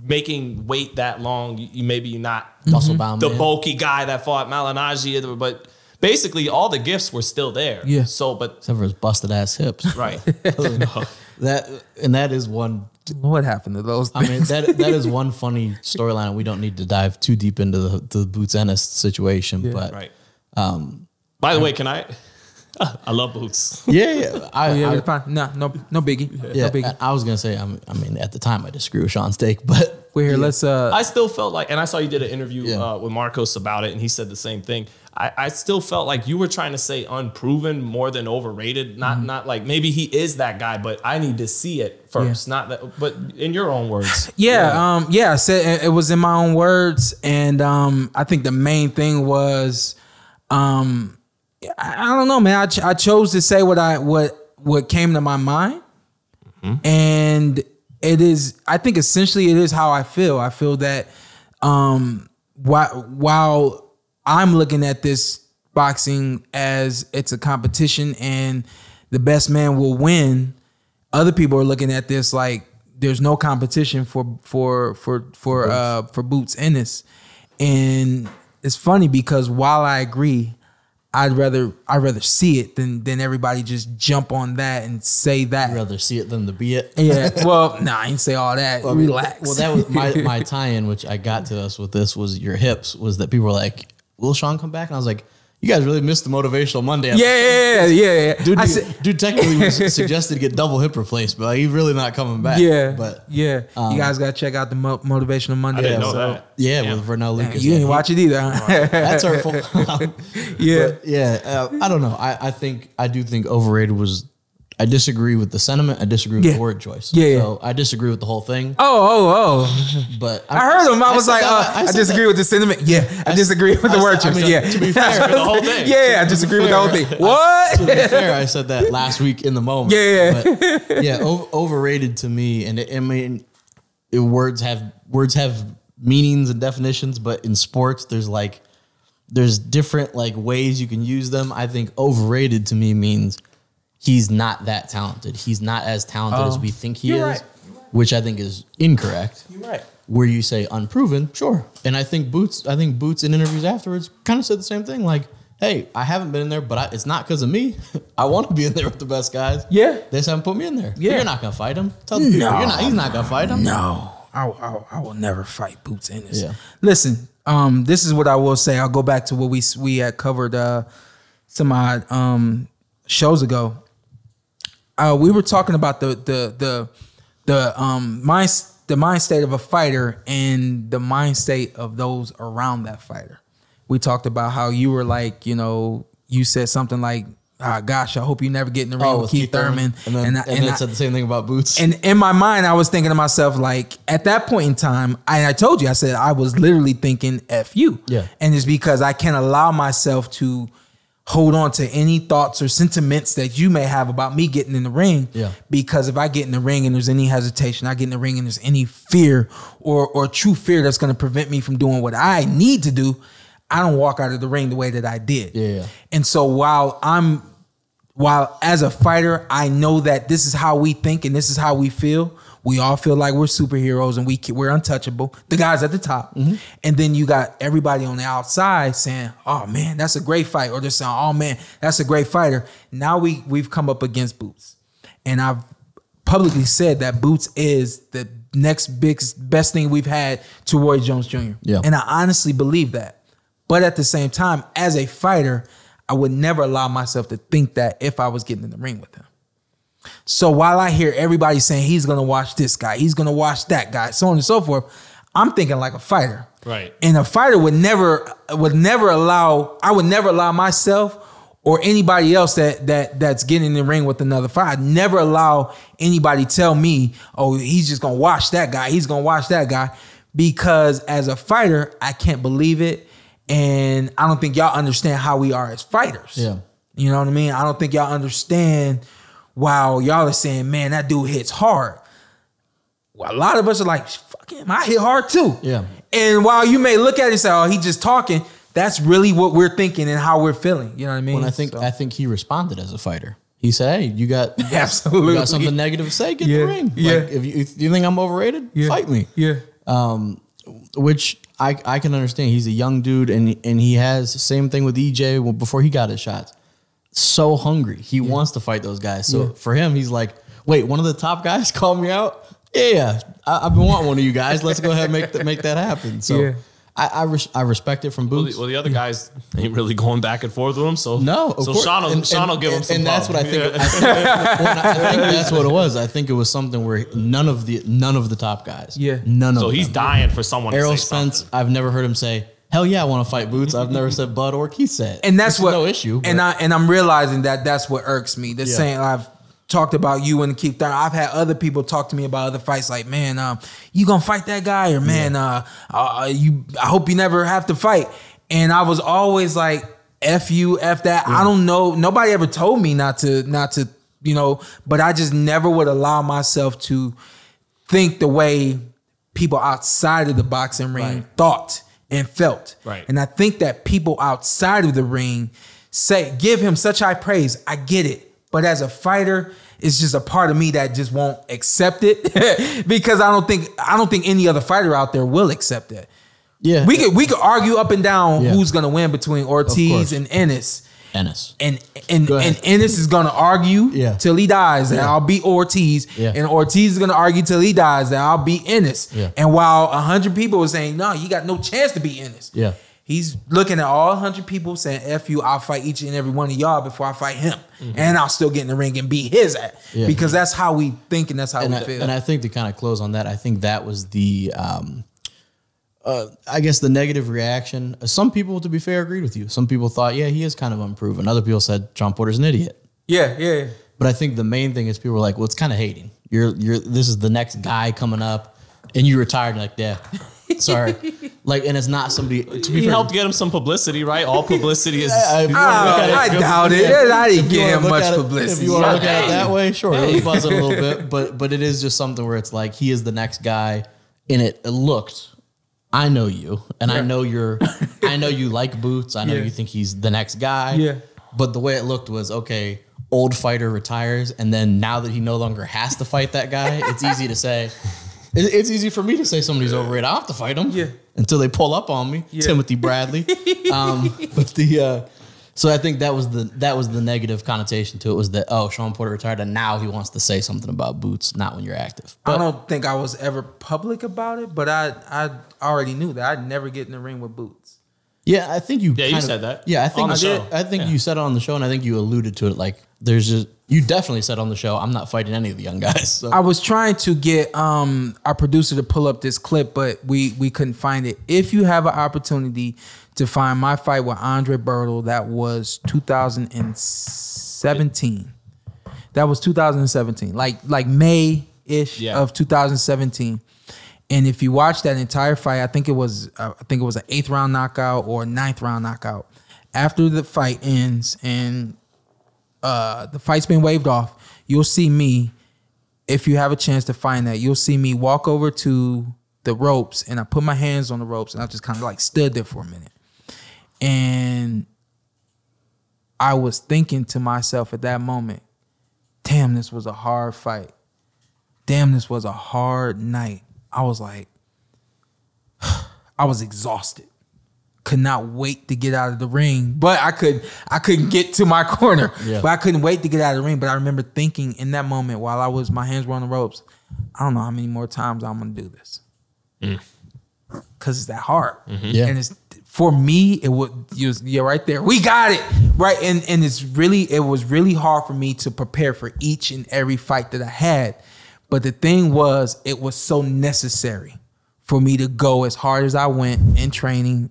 Speaker 1: making weight that long. Maybe you're not
Speaker 4: muscle bound,
Speaker 1: the bulky guy that fought Malignaggi, but basically all the gifts were still there.
Speaker 3: Yeah.
Speaker 1: So, but
Speaker 4: except for his busted ass hips,
Speaker 1: right?
Speaker 4: that is one.
Speaker 3: What happened to those things?
Speaker 4: I mean, that is one funny storyline. We don't need to dive too deep into the Boots Ennis situation, but
Speaker 1: right. By the way, can I? I love Boots.
Speaker 3: Yeah. Fine. No biggie.
Speaker 4: Yeah,
Speaker 3: no biggie.
Speaker 4: I was gonna say, at the time I disagree with Sean Steak, but
Speaker 3: we're here. Let's.
Speaker 1: I still felt like, and I saw you did an interview with Marcos about it, and he said the same thing. I still felt like you were trying to say unproven more than overrated. Not like maybe he is that guy, but I need to see it first. Not that, but in your own words.
Speaker 3: I said it was in my own words, and I think the main thing was. I don't know, man. I chose to say what came to my mind, and it is. I think essentially it is how I feel. I feel that while I'm looking at this boxing as it's a competition and the best man will win, other people are looking at this like there's no competition for Boots Ennis, and it's funny because while I agree. I'd rather see it than everybody just jump on that and say that.
Speaker 4: I'd rather see it than to be it.
Speaker 3: Yeah. Well, I ain't say all that. Well, relax.
Speaker 4: Well, that was my tie-in, which I got to us with this was your hips. Was that people were like, "Will Sean come back?" And I was like, "You guys really missed the Motivational Monday episode."
Speaker 3: Yeah.
Speaker 4: Dude technically was suggested to get double hip replaced, but he's really not coming back.
Speaker 3: Yeah.
Speaker 4: But
Speaker 3: you guys got to check out the Motivational Monday.
Speaker 1: I didn't know that.
Speaker 4: Yeah, with Vernell Lucas.
Speaker 3: You didn't watch it either. Huh?
Speaker 4: That's hurtful. I don't know. I do think overrated was. I disagree with the sentiment. I disagree with the word choice. So I disagree with the whole thing.
Speaker 3: Oh.
Speaker 4: But
Speaker 3: I heard him. I was like, I disagree with the sentiment. Yeah, I disagree with the word choice.
Speaker 4: To be fair,
Speaker 1: the whole thing.
Speaker 3: Yeah, I disagree with the whole thing. What?
Speaker 4: To be fair, I said that last week in the moment. But overrated to me, and words have meanings and definitions, but in sports, there's like there's different like ways you can use them. I think overrated to me means he's not that talented. He's not as talented as we think he is,
Speaker 3: right.
Speaker 4: which I think is incorrect.
Speaker 3: You're right.
Speaker 4: Where you say unproven, sure. And I think Boots in interviews afterwards kind of said the same thing. Like, hey, I haven't been in there, but it's not because of me. I want to be in there with the best guys.
Speaker 3: Yeah.
Speaker 4: They just haven't put me in there.
Speaker 3: Yeah.
Speaker 4: But you're not going to fight him. Tell the people he's not going to fight him.
Speaker 3: No, I will never fight Boots Ennis.
Speaker 4: Yeah.
Speaker 3: Listen, this is what I will say. I'll go back to what we had covered some odd shows ago. We were talking about the mind state of a fighter and the mind state of those around that fighter. We talked about how you were like, you know, you said something like, gosh, I hope you never get in the ring with Keith Thurman.
Speaker 4: And then I said the same thing about Boots.
Speaker 3: And in my mind, I was thinking to myself, like, at that point in time, I told you, I said, I was literally thinking F you.
Speaker 4: Yeah.
Speaker 3: And it's because I can't allow myself to hold on to any thoughts or sentiments that you may have about me getting in the ring.
Speaker 4: Yeah.
Speaker 3: Because if I get in the ring and there's any hesitation, I get in the ring and there's any fear or true fear that's going to prevent me from doing what I need to do, I don't walk out of the ring the way that I did.
Speaker 4: Yeah.
Speaker 3: And so while as a fighter, I know that this is how we think and this is how we feel. We all feel like we're superheroes and we're untouchable. The guys at the top. Mm-hmm. And then you got everybody on the outside saying, oh man, that's a great fight. Or they're saying, oh man, that's a great fighter. Now we've come up against Boots. And I've publicly said that Boots is the next best thing we've had to Roy Jones Jr.
Speaker 4: Yeah.
Speaker 3: And I honestly believe that. But at the same time, as a fighter, I would never allow myself to think that if I was getting in the ring with him. So while I hear everybody saying he's going to watch this guy, he's going to watch that guy, so on and so forth, I'm thinking like a fighter.
Speaker 1: Right.
Speaker 3: And a fighter would never allow myself or anybody else that's getting in the ring with another fighter. I'd never allow anybody tell me, oh, he's just going to watch that guy. He's going to watch that guy. Because as a fighter, I can't believe it. And I don't think y'all understand how we are as fighters.
Speaker 4: Yeah.
Speaker 3: You know what I mean? I don't think y'all understand. Wow, y'all are saying, man, that dude hits hard. Well, a lot of us are like, fuck him, I hit hard too.
Speaker 4: Yeah.
Speaker 3: And while you may look at it and say, oh, he's just talking, that's really what we're thinking and how we're feeling. You know what I mean?
Speaker 4: Well, I think he responded as a fighter. He said, hey, you got
Speaker 3: absolutely
Speaker 4: you got something negative to say, get in the ring.
Speaker 3: Yeah.
Speaker 4: Like, if you think I'm overrated, fight me.
Speaker 3: Yeah.
Speaker 4: Which I can understand. He's a young dude and he has the same thing with EJ before he got his shots. So hungry. He wants to fight those guys. So for him, he's like, wait, one of the top guys called me out? Yeah. I've been wanting one of you guys. Let's go ahead and make that happen. So I respect it from Boots.
Speaker 1: Well, the other guys ain't really going back and forth with him. So
Speaker 4: no,
Speaker 1: so Shawn will give him some
Speaker 4: and that's
Speaker 1: love.
Speaker 4: what I think. I think that's what it was. I think it was something where none of the top guys.
Speaker 3: Yeah.
Speaker 4: None of them.
Speaker 1: So he's dying for someone
Speaker 4: Errol
Speaker 1: to say
Speaker 4: Spence,
Speaker 1: something.
Speaker 4: I've never heard him say, hell yeah, I want to fight Boots. I've never said Bud or Keith said.
Speaker 3: And that's what
Speaker 4: no issue.
Speaker 3: And I'm realizing that's what irks me. The saying I've talked about you and Keith Thurman. I've had other people talk to me about other fights like, man, you gonna fight that guy? Or man, I hope you never have to fight. And I was always like, F you, F that. I don't know. Nobody ever told me not to, you know, but I just never would allow myself to think the way people outside of the boxing ring thought and felt.
Speaker 1: Right.
Speaker 3: And I think that people outside of the ring give him such high praise. I get it. But as a fighter, it's just a part of me that just won't accept it because I don't think any other fighter out there will accept it.
Speaker 4: Yeah.
Speaker 3: We could argue up and down who's gonna win between Ortiz and Ennis. And Ennis is gonna argue till he dies that I'll beat Ortiz. Yeah. And Ortiz is gonna argue till he dies that I'll beat Ennis. Yeah. And while 100 people were saying, no, you got no chance to beat Ennis. Yeah. He's looking at all 100 people saying, F you, I'll fight each and every one of y'all before I fight him. Mm-hmm. And I'll still get in the ring and beat his ass. Yeah. Because that's how we think and that's how we feel.
Speaker 4: And I think to kind of close on that, I think that was the, I guess the negative reaction. Some people, to be fair, agreed with you. Some people thought, yeah, he is kind of unproven. Other people said, Shawn Porter's an idiot.
Speaker 3: Yeah.
Speaker 4: But I think the main thing is people were like, well, it's kind of hating. This is the next guy coming up and you retired. Like, yeah. Sorry, like, and it's not somebody.
Speaker 1: He helped get him some publicity, right? All publicity is.
Speaker 3: I doubt it. I didn't get him much publicity.
Speaker 4: If you want to look at it that way, sure, it was buzzing a little bit, but it is just something where it's like he is the next guy, and it looked I know you, and I know I know you like Boots. I know you think he's the next guy.
Speaker 3: Yeah.
Speaker 4: But the way it looked was, okay, old fighter retires, and then now that he no longer has to fight that guy, it's easy to say. It's easy for me to say somebody's overrated. I don't have to fight them.
Speaker 3: Yeah.
Speaker 4: Until they pull up on me. Yeah. Timothy Bradley. So I think that was the negative connotation to it, was that, oh, Shawn Porter retired and now he wants to say something about Boots, not when you're active. But
Speaker 3: I don't think I was ever public about it, but I already knew that I'd never get in the ring with Boots.
Speaker 4: Yeah, I think you.
Speaker 1: Yeah, you said that.
Speaker 4: Yeah, I think
Speaker 1: on the show.
Speaker 4: I think you said it on the show, and I think you alluded to it. Like, you definitely said on the show, I'm not fighting any of the young guys. So.
Speaker 3: I was trying to get our producer to pull up this clip, but we couldn't find it. If you have an opportunity to find my fight with Andre Bertle, that was 2017. That was 2017, like May-ish of 2017. And if you watch that entire fight, I think it was an 8th round knockout or 9th round knockout. After the fight ends and the fight's been waved off, you'll see me, if you have a chance to find that, you'll see me walk over to the ropes, and I put my hands on the ropes, and I just kind of like stood there for a minute. And I was thinking to myself at that moment, damn, this was a hard fight. Damn, this was a hard night. I was like, I was exhausted. Could not wait to get out of the ring, but I couldn't get to my corner. Yeah. But I couldn't wait to get out of the ring. But I remember thinking in that moment while my hands were on the ropes, I don't know how many more times I'm gonna do this, because it's that hard. Mm-hmm. Yeah. And it's, for me, you're right there. We got it right, and it was really hard for me to prepare for each and every fight that I had. But the thing was, it was so necessary for me to go as hard as I went in training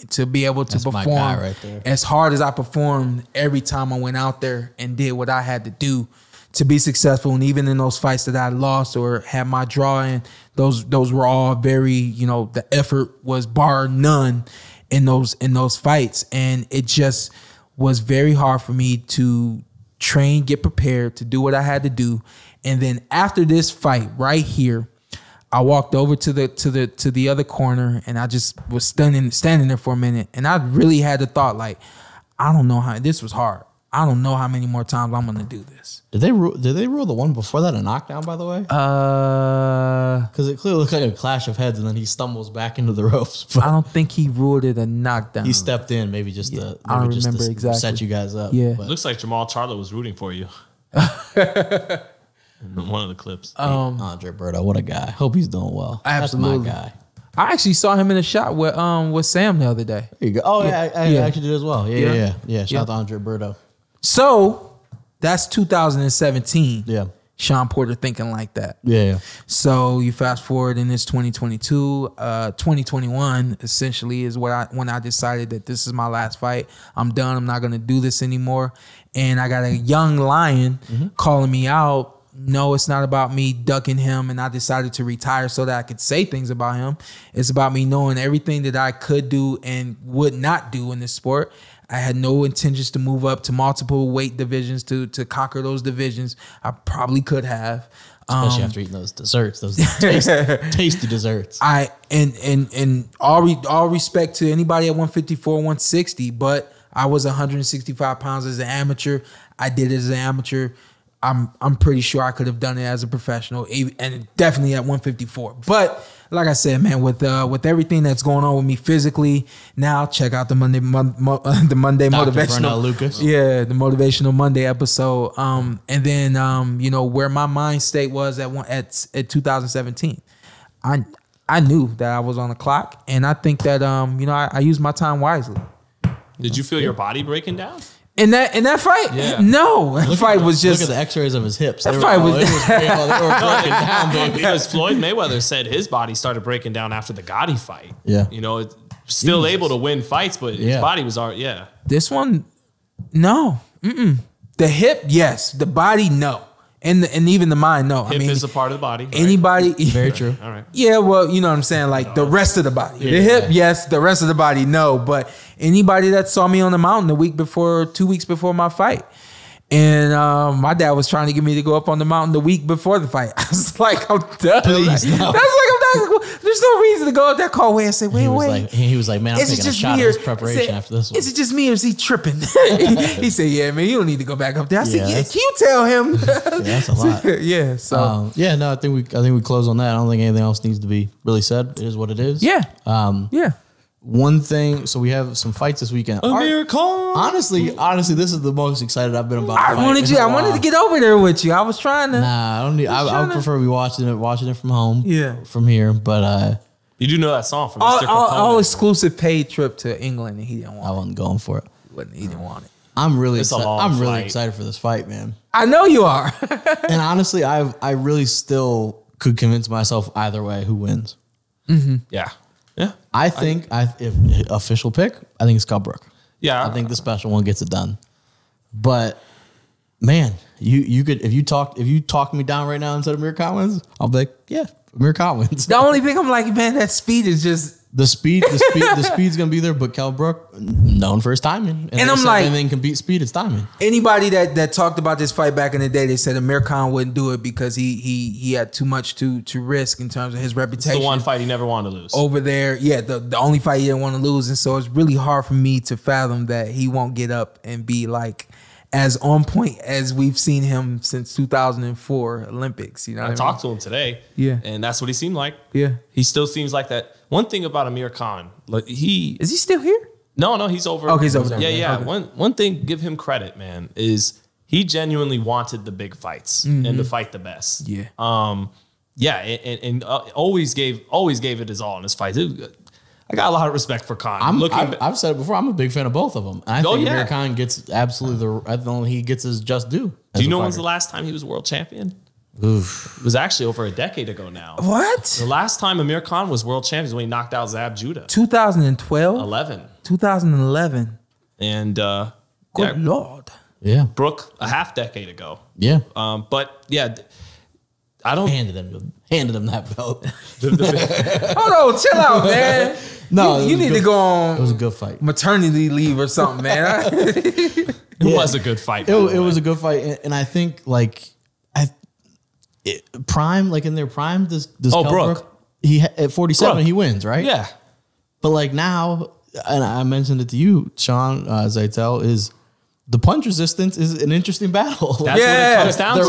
Speaker 3: to be able to perform right there. As hard as I performed every time I went out there and did what I had to do to be successful. And even in those fights that I lost or had my draw in, those were all very, the effort was bar none in those fights. And it just was very hard for me to train, get prepared, to do what I had to do. And then after this fight right here, I walked over to the other corner, and I just was standing there for a minute, and I really had the thought, like, I don't know how, this was hard. I don't know how many more times I'm gonna do this.
Speaker 4: Did they rule the one before that a knockdown, by the way? Because it clearly looked like a clash of heads, and then he stumbles back into the ropes. But
Speaker 3: I don't think he ruled it a knockdown.
Speaker 4: He stepped in, maybe just to
Speaker 3: I don't remember exactly.
Speaker 4: Set you guys up.
Speaker 3: Yeah,
Speaker 1: but looks like Jamal Charlo was rooting for you. One of the clips.
Speaker 4: Andre Berto, what a guy. Hope he's doing well.
Speaker 3: Absolutely.
Speaker 4: That's my guy.
Speaker 3: I actually saw him in a shot with Sam the other day.
Speaker 4: There you go. Oh, yeah, I actually did as well. Yeah. Shout out to Andre Berto. So,
Speaker 3: that's 2017.
Speaker 4: Yeah.
Speaker 3: Shawn Porter thinking like that.
Speaker 4: Yeah.
Speaker 3: So, you fast forward in this 2022, 2021 essentially is when I decided that this is my last fight. I'm done. I'm not going to do this anymore. And I got a young lion calling me out. No, it's not about me ducking him, and I decided to retire so that I could say things about him. It's about me knowing everything that I could do and would not do in this sport. I had no intentions to move up to multiple weight divisions to conquer those divisions. I probably could have.
Speaker 4: Especially after eating those desserts, those tasty desserts.
Speaker 3: And all respect to anybody at 154, 160, but I was 165 pounds as an amateur. I did it as an amateur. I'm pretty sure I could have done it as a professional, and definitely at 154. But like I said, man, with everything that's going on with me physically, now check out the Monday motivational
Speaker 4: Lucas.
Speaker 3: Yeah, the Motivational Monday episode. And then where my mind state was at 2017. I knew that I was on the clock, and I think that I used my time wisely.
Speaker 1: Did you feel your body breaking down?
Speaker 3: In that fight?
Speaker 1: Yeah.
Speaker 3: No. That fight was just...
Speaker 4: Look at the x-rays of his hips.
Speaker 3: That fight was...
Speaker 4: They were breaking down, baby.
Speaker 1: Because Floyd Mayweather said his body started breaking down after the Gotti fight.
Speaker 4: Yeah.
Speaker 1: Still able to win fights, but his body was already... Yeah.
Speaker 3: This one, no. The hip, yes. The body, no. And even the mind, no.
Speaker 1: Hip is a part of the body. Right?
Speaker 3: Anybody...
Speaker 4: Very true.
Speaker 1: All right.
Speaker 3: Yeah, well, you know what I'm saying? Like the rest of the body. The hip, yes. The rest of the body, no. But anybody that saw me on the mountain 2 weeks before my fight. And my dad was trying to get me to go up on the mountain the week before the fight. I was like, I'm done.
Speaker 4: Please, no.
Speaker 3: That's like, I'm There's no reason to go up that car way and say, wait.
Speaker 4: He was like, man, I'm taking a shot at this preparation after this one.
Speaker 3: Is it just me or is he tripping? He said, yeah, man, you don't need to go back up there. I said, yeah, can you tell him?
Speaker 4: That's a lot.
Speaker 3: Yeah. So
Speaker 4: I think we close on that. I don't think anything else needs to be really said. It is what it is.
Speaker 3: Yeah. Yeah.
Speaker 4: One thing, so we have some fights this weekend.
Speaker 1: Amir Khan.
Speaker 4: Honestly, this is the most excited I've been about.
Speaker 3: I wanted to get over there with you. I was trying to.
Speaker 4: Nah, I don't need. I would prefer we watching it from home.
Speaker 3: Yeah,
Speaker 4: from here. But
Speaker 1: you do know that song from
Speaker 3: all exclusive paid trip to England, and he didn't want.
Speaker 4: I wasn't going for it.
Speaker 3: He didn't want it.
Speaker 4: I'm really excited for this fight, man.
Speaker 3: I know you are.
Speaker 4: And honestly, I really still could convince myself either way who wins.
Speaker 3: Mm-hmm.
Speaker 1: Yeah.
Speaker 4: I think if official pick, I think it's KhanBrook.
Speaker 1: Yeah.
Speaker 4: I think the special one gets it done. But man, you could if you talk me down right now and said Amir Khan wins, I'll be like, yeah, Amir Khan wins.
Speaker 3: The only thing I'm like, man, that speed is just
Speaker 4: the speed's gonna be there, but KhanBrook known for his timing.
Speaker 3: And I'm like,
Speaker 4: anything can beat speed, it's timing.
Speaker 3: Anybody that talked about this fight back in the day, they said Amir Khan wouldn't do it because he had too much to risk in terms of his reputation.
Speaker 1: It's the one fight he never wanted to lose.
Speaker 3: Over there, yeah, the only fight he didn't want to lose. And so it's really hard for me to fathom that he won't get up and be like as on point as we've seen him since 2004 Olympics. You know,
Speaker 1: I talked to him today, and that's what he seemed like.
Speaker 3: Yeah,
Speaker 1: he still seems like that. One thing about Amir Khan, like
Speaker 3: is he still here?
Speaker 1: No, he's over.
Speaker 3: Oh, he's over there.
Speaker 1: Yeah.
Speaker 3: Okay.
Speaker 1: One thing, give him credit, man, is he genuinely wanted the big fights and to fight the best.
Speaker 3: Yeah.
Speaker 1: And always gave it his all in his fights. I got a lot of respect for Khan.
Speaker 4: I've said it before. I'm a big fan of both of them. I think Amir Khan gets absolutely he gets his just due.
Speaker 1: Do you know when's the last time he was world champion?
Speaker 4: Oof.
Speaker 1: It was actually over a decade ago now.
Speaker 3: What?
Speaker 1: The last time Amir Khan was world champion was when he knocked out Zab Judah.
Speaker 3: 2012? 2011.
Speaker 1: And
Speaker 3: good Lord.
Speaker 4: Yeah.
Speaker 1: Brook a half decade ago.
Speaker 4: Yeah.
Speaker 1: But yeah, I don't
Speaker 4: handed him that belt.
Speaker 3: Hold on, chill out, man.
Speaker 4: No,
Speaker 3: you need to go on.
Speaker 4: It was a good fight.
Speaker 3: Maternity leave or something, man.
Speaker 1: It was a good fight.
Speaker 4: It was a good fight, and I think prime, like in their prime, does
Speaker 1: Brook.
Speaker 4: He at 47 he wins, right?
Speaker 1: Yeah.
Speaker 4: But like now, and I mentioned it to you, Shawn Zaitel, is the punch resistance is an interesting battle.
Speaker 1: That's what it comes down to.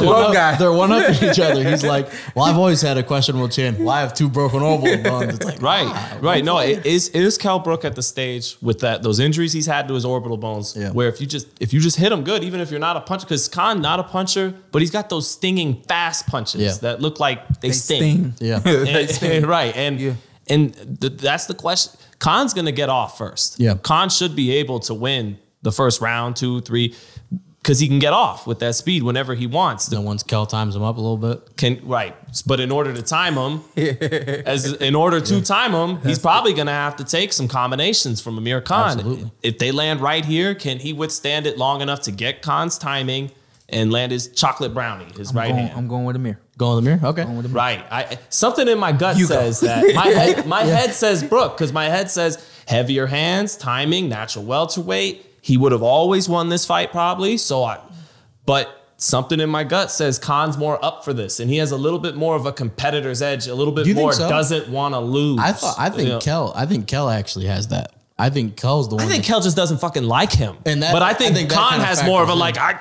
Speaker 4: They're one up each other. He's like, well, I've always had a questionable chin. Well, I have two broken orbital bones. It's like,
Speaker 1: right. No, it is KhanBrook at the stage with those injuries he's had to his orbital bones. Yeah. Where if you just hit him good, even if you're not a puncher, because Khan not a puncher, but he's got those stinging fast punches that look like they sting.
Speaker 4: Yeah,
Speaker 1: they sting. Right, and that's the question. Khan's gonna get off first.
Speaker 4: Yeah,
Speaker 1: Khan should be able to win the first round, 2, 3, because he can get off with that speed whenever he wants.
Speaker 4: Then once Kell times him up a little bit.
Speaker 1: But in order to time him, he's probably going to have to take some combinations from Amir Khan.
Speaker 4: Absolutely.
Speaker 1: If they land right here, can he withstand it long enough to get Khan's timing and land his chocolate brownie, his right hand?
Speaker 3: I'm going with Amir.
Speaker 4: Going with Amir? Okay.
Speaker 3: Going with Amir.
Speaker 1: Right. Something in my gut says that. My head says Brook, because my head says heavier hands, timing, natural welterweight. He would have always won this fight probably. But something in my gut says Khan's more up for this, and he has a little bit more of a competitor's edge, a little bit more doesn't want to lose.
Speaker 4: I think Kell actually has that. I think Kell's the one.
Speaker 1: I think Kell just doesn't fucking like him. But I think Khan has more of a like, I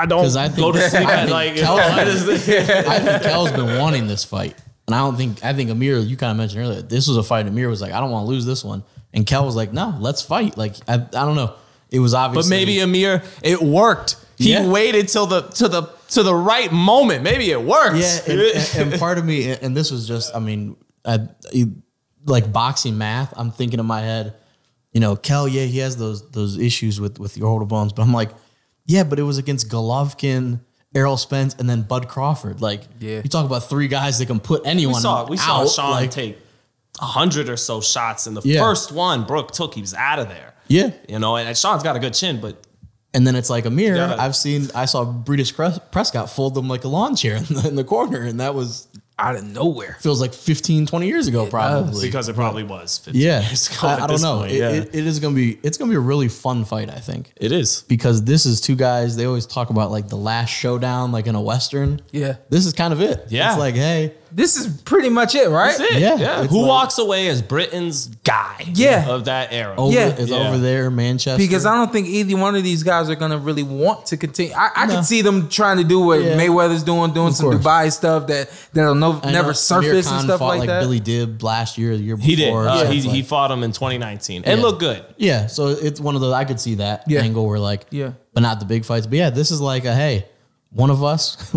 Speaker 1: don't go to sleep at like.
Speaker 4: I think Kell's been wanting this fight, and I think Amir. You kind of mentioned earlier, this was a fight. Amir was like, I don't want to lose this one, and Kell was like, no, let's fight. Like I don't know. It was obvious.
Speaker 1: But maybe Amir, it worked. He waited till the right moment. Maybe it worked.
Speaker 4: Yeah, and part of me, and this was just, like boxing math. I'm thinking in my head, Kell, he has those issues with the orbital bones, but I'm like, yeah, but it was against Golovkin, Errol Spence, and then Bud Crawford. Like, you talk about three guys that can put anyone out.
Speaker 1: We saw Shawn take 100 or so shots, and the first one Brook took, he was out of there.
Speaker 4: Yeah.
Speaker 1: And Shawn's got a good chin, but.
Speaker 4: And then it's like Amir, I saw British Prescott fold them like a lawn chair in the corner, and that was
Speaker 3: out of nowhere.
Speaker 4: Feels like 15, 20 years ago, probably.
Speaker 1: Because it probably was 15 years ago.
Speaker 4: I don't know. It's gonna be a really fun fight, I think.
Speaker 1: It is.
Speaker 4: Because this is two guys, they always talk about like the last showdown, like in a Western.
Speaker 3: Yeah.
Speaker 4: This is kind of it.
Speaker 1: Yeah.
Speaker 4: It's like, hey,
Speaker 3: this is pretty much it, right?
Speaker 1: That's it.
Speaker 4: Yeah.
Speaker 1: Yeah.
Speaker 4: It's
Speaker 1: Who
Speaker 4: like-
Speaker 1: walks away as Britain's guy
Speaker 3: Yeah.
Speaker 1: of that era?
Speaker 4: Over there, Manchester.
Speaker 3: Because I don't think either one of these guys are gonna really want to continue. I can see them trying to do what Mayweather's doing some
Speaker 4: course.
Speaker 3: Dubai stuff that'll never surface and stuff like that.
Speaker 4: Billy Dibb last year, the year before.
Speaker 1: He did.
Speaker 4: So
Speaker 1: He fought him in 2019. It looked good.
Speaker 4: Yeah, so it's one of those. I could see that angle where like, but not the big fights. But yeah, this is like a hey, one of us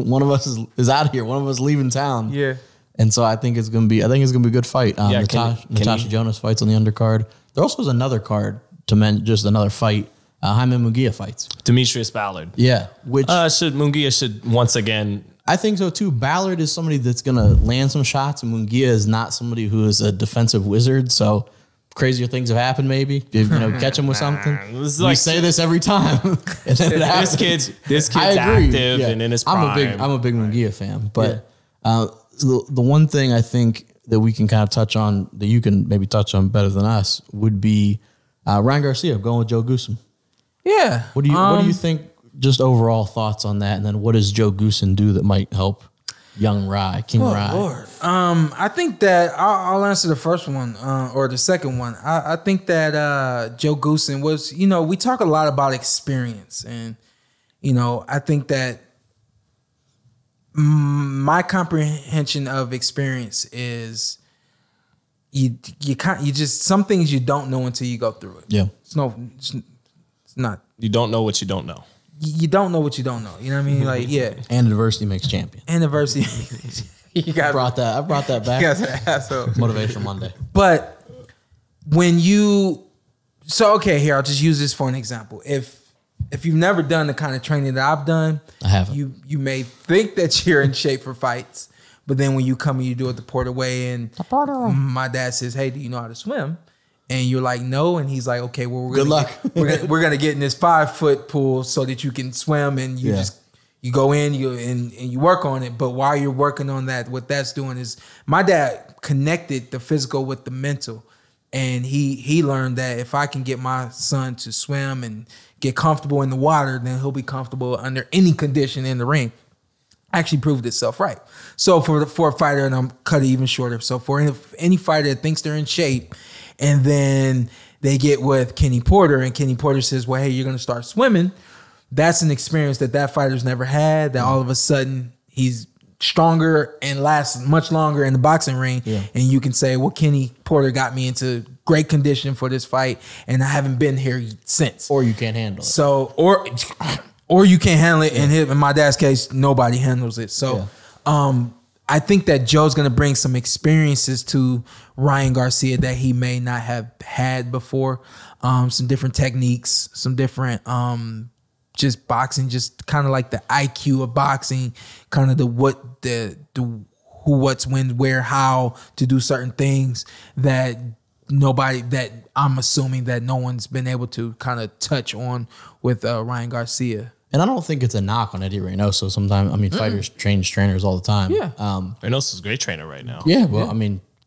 Speaker 4: is out of here. One of us leaving town.
Speaker 3: Yeah.
Speaker 4: And so I think it's gonna be a good fight. Natasha Jonas fights on the undercard. There also is another card just another fight. Jaime Munguia fights
Speaker 1: Demetrius Ballard.
Speaker 4: Yeah, which
Speaker 1: Munguia should once again.
Speaker 4: I think so too. Ballard is somebody that's gonna land some shots, and Munguia is not somebody who is a defensive wizard. So crazier things have happened. Maybe catch him with something. We say this every time. And then
Speaker 1: This kid's active and in his prime.
Speaker 4: I'm a big Munguia fan, but the one thing I think that we can kind of touch on that you can maybe touch on better than us would be Ryan Garcia going with Joe Goosen.
Speaker 3: Yeah.
Speaker 4: What do you think? Just overall thoughts on that, and then what does Joe Goosen do that might help young King Rye?
Speaker 3: Lord. I think that I'll answer the first one or the second one. I think that Joe Goosen was, we talk a lot about experience, and I think that my comprehension of experience is you just some things you don't know until you go through it.
Speaker 4: Yeah,
Speaker 3: it's not.
Speaker 1: You don't know what you don't know.
Speaker 3: You don't know what you don't know. You know what I mean? Like, yeah.
Speaker 4: And adversity makes champion.
Speaker 3: And adversity. I brought that back.
Speaker 4: You guys are assholes. Motivation Monday.
Speaker 3: But here, I'll just use this for an example. If you've never done the kind of training that I've done,
Speaker 4: I haven't.
Speaker 3: You may think that you're in shape for fights, but then when you come and you do it the Porter way, and my dad says, "Hey, do you know how to swim?" And you're like, no. And he's like, okay, well,
Speaker 4: good luck.
Speaker 3: We're gonna get in this 5-foot pool so that you can swim, and you go in, and you work on it. But while you're working on that, what that's doing is my dad connected the physical with the mental. And he learned that if I can get my son to swim and get comfortable in the water, then he'll be comfortable under any condition in the ring. Actually proved itself right. So for a fighter, and I'm cut it even shorter. So for any fighter that thinks they're in shape, and then they get with Kenny Porter, and Kenny Porter says, well, hey, you're going to start swimming. That's an experience that fighter's never had, that all of a sudden he's stronger and lasts much longer in the boxing ring. Yeah. And you can say, well, Kenny Porter got me into great condition for this fight, and I haven't been here since.
Speaker 4: Or you can't handle it.
Speaker 3: So, or you can't handle it. And in my dad's case, nobody handles it. So, I think that Joe's going to bring some experiences to Ryan Garcia that he may not have had before. Some different techniques, some different just boxing, just kind of like the IQ of boxing, kind of the who, what's, when, where, how to do certain things that I'm assuming that no one's been able to kind of touch on with Ryan Garcia.
Speaker 4: And I don't think it's a knock on Eddy Reynoso. Sometimes, fighters change trainers all the time.
Speaker 3: Yeah.
Speaker 1: Reynoso's a great trainer right now.
Speaker 4: Yeah, well,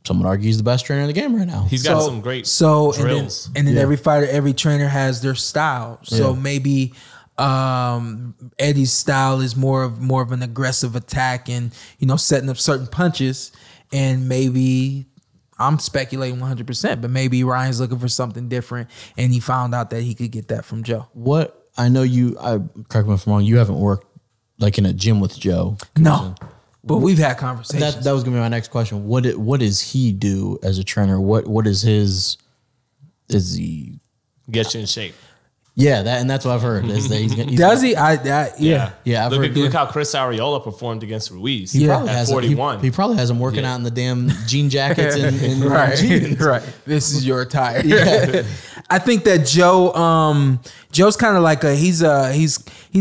Speaker 4: some would argue he's the best trainer in the game right now.
Speaker 1: He's got some great drills.
Speaker 3: And then every fighter, every trainer has their style. So maybe Eddie's style is more of an aggressive attack and, setting up certain punches. And maybe I'm speculating 100%, but maybe Ryan's looking for something different, and he found out that he could get that from Joe.
Speaker 4: What? I know correct me if I'm wrong, you haven't worked like in a gym with Joe.
Speaker 3: No, but we've had conversations.
Speaker 4: That was gonna be my next question. What does he do as a trainer? What is his? Is he
Speaker 1: get you in shape?
Speaker 4: Yeah, that's what I've heard. Is that he's
Speaker 3: does he?
Speaker 4: Yeah.
Speaker 1: Look how Chris Areola performed against Ruiz.
Speaker 4: He probably
Speaker 1: at
Speaker 4: has
Speaker 1: 41.
Speaker 4: He probably has him working out in the damn jean jackets and
Speaker 3: right,
Speaker 4: jeans.
Speaker 3: Right. This is your attire. Yeah. I think that Joe's kind of like he's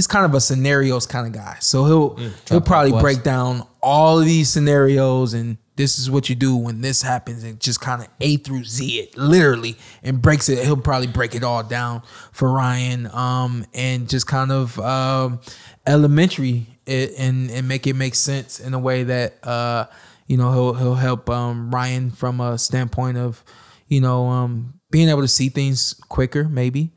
Speaker 3: kind of a scenarios kind of guy. So he'll probably break down all of these scenarios, and this is what you do when this happens, and just kind of A through Z it literally, and breaks it. He'll probably break it all down for Ryan, and just kind of elementary it and make it make sense in a way that he'll help Ryan from a standpoint of being able to see things quicker, maybe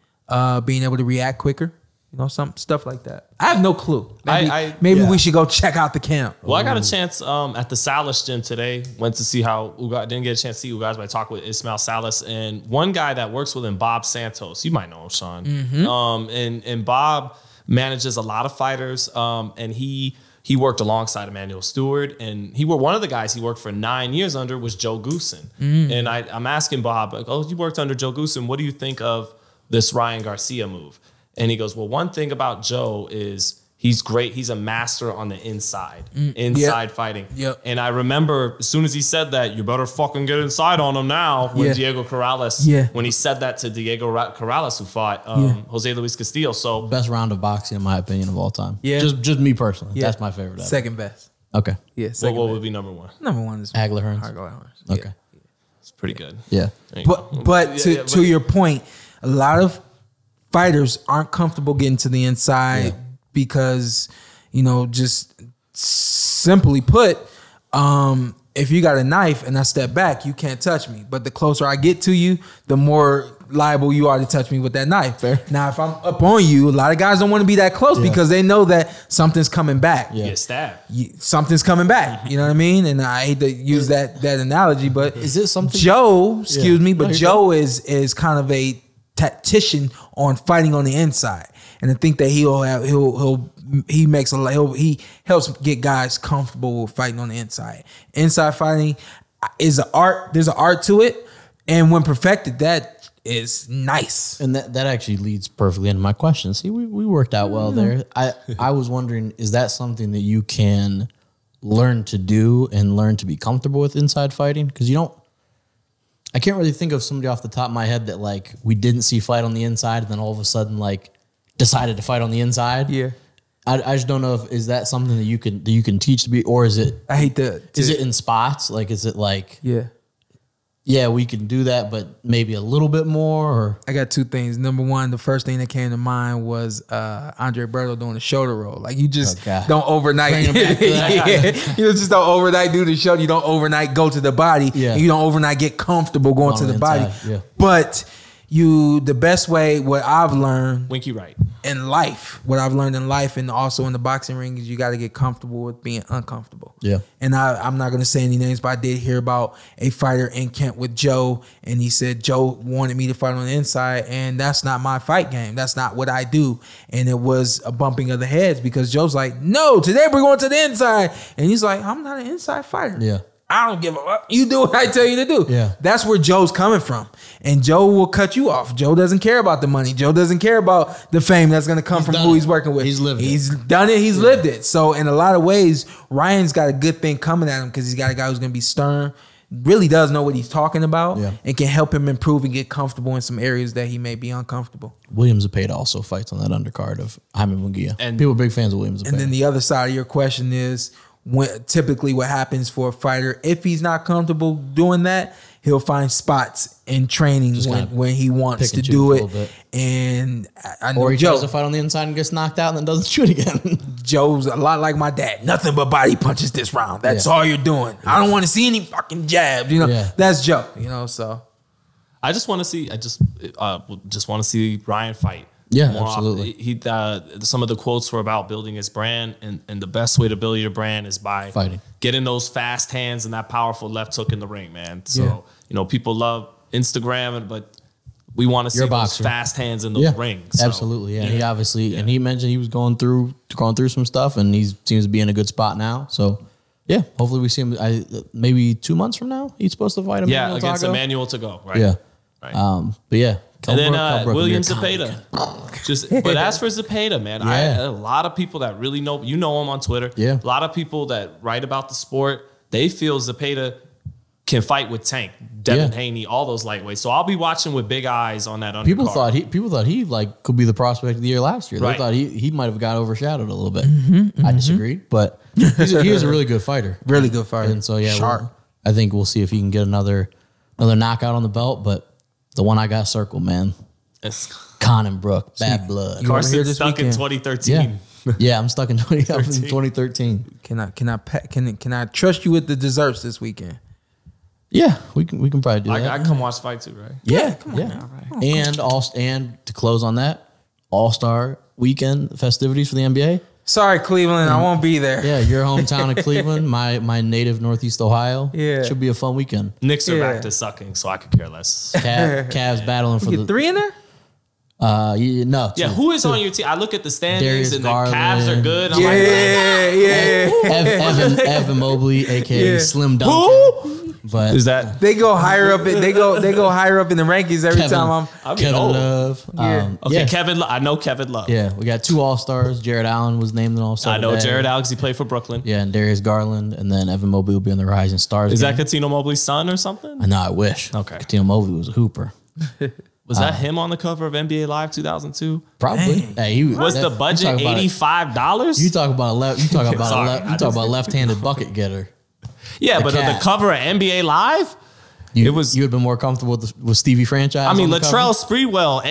Speaker 3: being able to react quicker. You know, some stuff like that. I have no clue. Maybe
Speaker 1: yeah.
Speaker 3: we should go check out the camp.
Speaker 1: Well, I got a chance at the Salas gym today. Went to see how didn't get a chance to see Ugas, but I talked with Ismail Salas and one guy that works with him, Bob Santos. You might know him, Sean. And Bob manages a lot of fighters. And he worked alongside Emmanuel Stewart, and one of the guys he worked for 9 years under was Joe Goosen. And I'm asking Bob, like, oh, you worked under Joe Goosen. What do you think of this Ryan Garcia move? And he goes, well, one thing about Joe is he's great. He's a master on the inside fighting.
Speaker 3: Yep.
Speaker 1: And I remember as soon as he said that, you better fucking get inside on him now. When Diego Corrales, when he said that to Diego Corrales, who fought Jose Luis Castillo. So
Speaker 4: best round of boxing, in my opinion, of all time.
Speaker 3: Yeah.
Speaker 4: Just me personally. That's my favorite.
Speaker 3: Second best.
Speaker 4: Okay.
Speaker 3: Yeah.
Speaker 1: What would be number one?
Speaker 3: Number one is
Speaker 4: Hagler Hearns. Okay.
Speaker 1: It's pretty good.
Speaker 4: Yeah.
Speaker 3: But to your point, a lot of fighters aren't comfortable getting to the inside because, you know, just simply put, if you got a knife and I step back, you can't touch me. But the closer I get to you, the more liable you are to touch me with that knife.
Speaker 4: Fair.
Speaker 3: Now, if I'm up on you, a lot of guys don't want to be that close because they know that something's coming back.
Speaker 1: You get stabbed.
Speaker 3: Something's coming back. You know what I mean? And I hate to use that analogy, but
Speaker 4: is it something?
Speaker 3: Joe, excuse me, but Joe is kind of a tactician on fighting on the inside, and I think that he helps get guys comfortable with fighting on the inside. Inside fighting is an art. There's an art to it, and when perfected, that is nice.
Speaker 4: And that actually leads perfectly into my question. See, we worked out well there. I was wondering, is that something that you can learn to do and learn to be comfortable with inside fighting? Because I can't really think of somebody off the top of my head that like we didn't see fight on the inside and then all of a sudden like decided to fight on the inside.
Speaker 3: Yeah.
Speaker 4: I just don't know if is that something that you can teach to be, or is it?
Speaker 3: I hate that.
Speaker 4: Is it in spots? Like, is it like? Yeah, we can do that, but maybe a little bit more. Or
Speaker 3: I got two things. Number one, the first thing that came to mind was Andre Berto doing the shoulder roll. Like you just don't overnight. You just don't overnight do the shoulder. You don't overnight go to the body.
Speaker 4: Yeah.
Speaker 3: You don't overnight get comfortable going to the body.
Speaker 4: Yeah.
Speaker 3: But the best way, what I've learned
Speaker 1: Winky right.
Speaker 3: in life, what I've learned in life and also in the boxing ring is you got to get comfortable with being uncomfortable. Yeah. And I'm not going to say any names, but I did hear about a fighter in Kent with Joe, and he said Joe wanted me to fight on the inside, and that's not my fight game. That's not what I do. And it was a bumping of the heads because Joe's like, no, today we're going to the inside. And he's like, I'm not an inside fighter.
Speaker 4: Yeah.
Speaker 3: I don't give a fuck. You do what I tell you to do.
Speaker 4: Yeah.
Speaker 3: That's where Joe's coming from. And Joe will cut you off. Joe doesn't care about the money. Joe doesn't care about the fame that's going to come from who he's working with.
Speaker 4: He's lived it.
Speaker 3: He's done it. He's lived it. So in a lot of ways, Ryan's got a good thing coming at him because he's got a guy who's going to be stern, really does know what he's talking about, and can help him improve and get comfortable in some areas that he may be uncomfortable.
Speaker 4: William Zepeda also fights on that undercard of Jaime Munguia. And people are big fans of William Zepeda.
Speaker 3: And then the other side of your question is, typically what happens for a fighter, if he's not comfortable doing that, he'll find spots in training when he wants to do it. And I know
Speaker 4: he tries to fight on the inside and gets knocked out and then doesn't shoot again.
Speaker 3: Joe's a lot like my dad. Nothing but body punches this round. That's all you're doing. I don't want to see any fucking jabs. You know, that's Joe. You know, so
Speaker 1: I just want to see. I just want to see Ryan fight.
Speaker 4: Yeah, absolutely.
Speaker 1: He some of the quotes were about building his brand, and the best way to build your brand is by
Speaker 4: fighting,
Speaker 1: getting those fast hands and that powerful left hook in the ring, man. So you know, people love Instagram, but we want to see those fast hands in those rings. So,
Speaker 4: absolutely, yeah. He obviously, and he mentioned he was going through some stuff, and he seems to be in a good spot now. So yeah, hopefully we see him. Maybe 2 months from now, he's supposed to fight him.
Speaker 1: Yeah, against Emmanuel to go. Right.
Speaker 4: Yeah,
Speaker 1: right.
Speaker 4: But yeah.
Speaker 1: And then William Zepeda. But as for Zepeda, man, a lot of people that really know him on Twitter.
Speaker 4: Yeah.
Speaker 1: A lot of people that write about the sport, they feel Zepeda can fight with Tank, Devin Haney, all those lightweights. So I'll be watching with big eyes on that undercard.
Speaker 4: People thought he like could be the prospect of the year last year. They thought he might have got overshadowed a little bit. I disagreed, but he is a really good fighter.
Speaker 3: Really good fighter.
Speaker 4: And so I think we'll see if he can get another knockout on the belt, but the one I got circled, man. KhanBrook, bad blood.
Speaker 1: Of course, it's stuck in 2013.
Speaker 4: Yeah, I'm stuck in 2013.
Speaker 3: Can I trust you with the desserts this weekend?
Speaker 4: Yeah, we can probably do that.
Speaker 1: I come watch fight too, right?
Speaker 4: Yeah, come on. Now, right. And to close on that, All-Star weekend festivities for the NBA.
Speaker 3: Sorry, Cleveland, I won't be there.
Speaker 4: Yeah, your hometown of Cleveland, my native Northeast Ohio.
Speaker 3: Yeah.
Speaker 4: Should be a fun weekend.
Speaker 1: Knicks are back to sucking, so I could care less.
Speaker 4: Cavs battling for
Speaker 3: You get 3 in there?
Speaker 4: No.
Speaker 1: Yeah,
Speaker 4: two.
Speaker 1: who is on your team? I look at the standings
Speaker 4: Darius
Speaker 1: and
Speaker 4: Garland.
Speaker 1: the Cavs are good. I'm
Speaker 4: Evan Mobley, aka Slim Duncan.
Speaker 1: Who?
Speaker 4: But
Speaker 1: Is that
Speaker 3: They go higher up. They go higher up in the rankings every time I'm.
Speaker 4: Kevin Love.
Speaker 1: okay?
Speaker 4: Yeah.
Speaker 1: Kevin, I know Kevin Love.
Speaker 4: Yeah, we got 2 All-Stars. Jared Allen was named an All-Star.
Speaker 1: I know
Speaker 4: today.
Speaker 1: Jared Alex. He played for Brooklyn.
Speaker 4: Yeah, and Darius Garland, and then Evan Mobley will be on the Rising Stars.
Speaker 1: Is
Speaker 4: game.
Speaker 1: that Katino Mobley's son or something?
Speaker 4: I know. I wish.
Speaker 1: Okay.
Speaker 4: Katino Mobley was a hooper.
Speaker 1: Was that him on the cover of NBA Live 2002?
Speaker 4: Probably. Hey,
Speaker 1: Was the budget $85?
Speaker 4: You talk about a left-handed bucket getter.
Speaker 1: Yeah, but
Speaker 4: cat.
Speaker 1: the cover of NBA Live,
Speaker 4: You
Speaker 1: It was-
Speaker 4: you had been more comfortable with Stevie franchise.
Speaker 1: I mean,
Speaker 4: on the cover?
Speaker 1: Latrell Sprewell,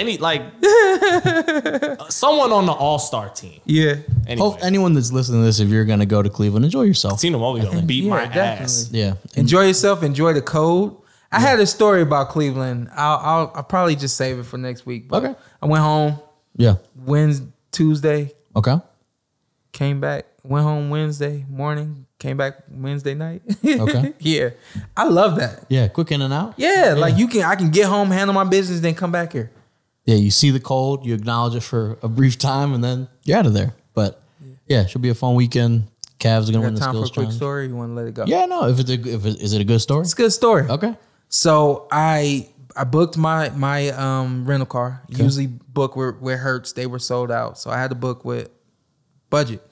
Speaker 1: someone on the All-Star team.
Speaker 3: Yeah.
Speaker 1: Anyway,
Speaker 4: Anyone that's listening to this, if you're gonna go to Cleveland, enjoy yourself.
Speaker 1: Tino Mobley gonna beat my ass.
Speaker 4: Yeah,
Speaker 3: Enjoy yourself. Enjoy the code. I had a story about Cleveland. I'll probably just save it for next week. But
Speaker 4: Okay.
Speaker 3: I went home
Speaker 4: yeah.
Speaker 3: Tuesday,
Speaker 4: Okay.
Speaker 3: came back, went home Wednesday morning, came back Wednesday night.
Speaker 4: Okay.
Speaker 3: Yeah. I love that.
Speaker 4: Yeah, quick in and out.
Speaker 3: Yeah, like I can get home, handle my business, then come back here.
Speaker 4: Yeah, you see the cold, you acknowledge it for a brief time, and then you're out of there. But yeah, it should be a fun weekend. Cavs are gonna win
Speaker 3: Got
Speaker 4: the
Speaker 3: time for a
Speaker 4: skills
Speaker 3: quick
Speaker 4: challenge.
Speaker 3: story? You want to let it go?
Speaker 4: Yeah, no. Is it a good story?
Speaker 3: It's a good story.
Speaker 4: Okay.
Speaker 3: So I booked my rental car. Usually book where Hertz. They were sold out, so I had to book with budget.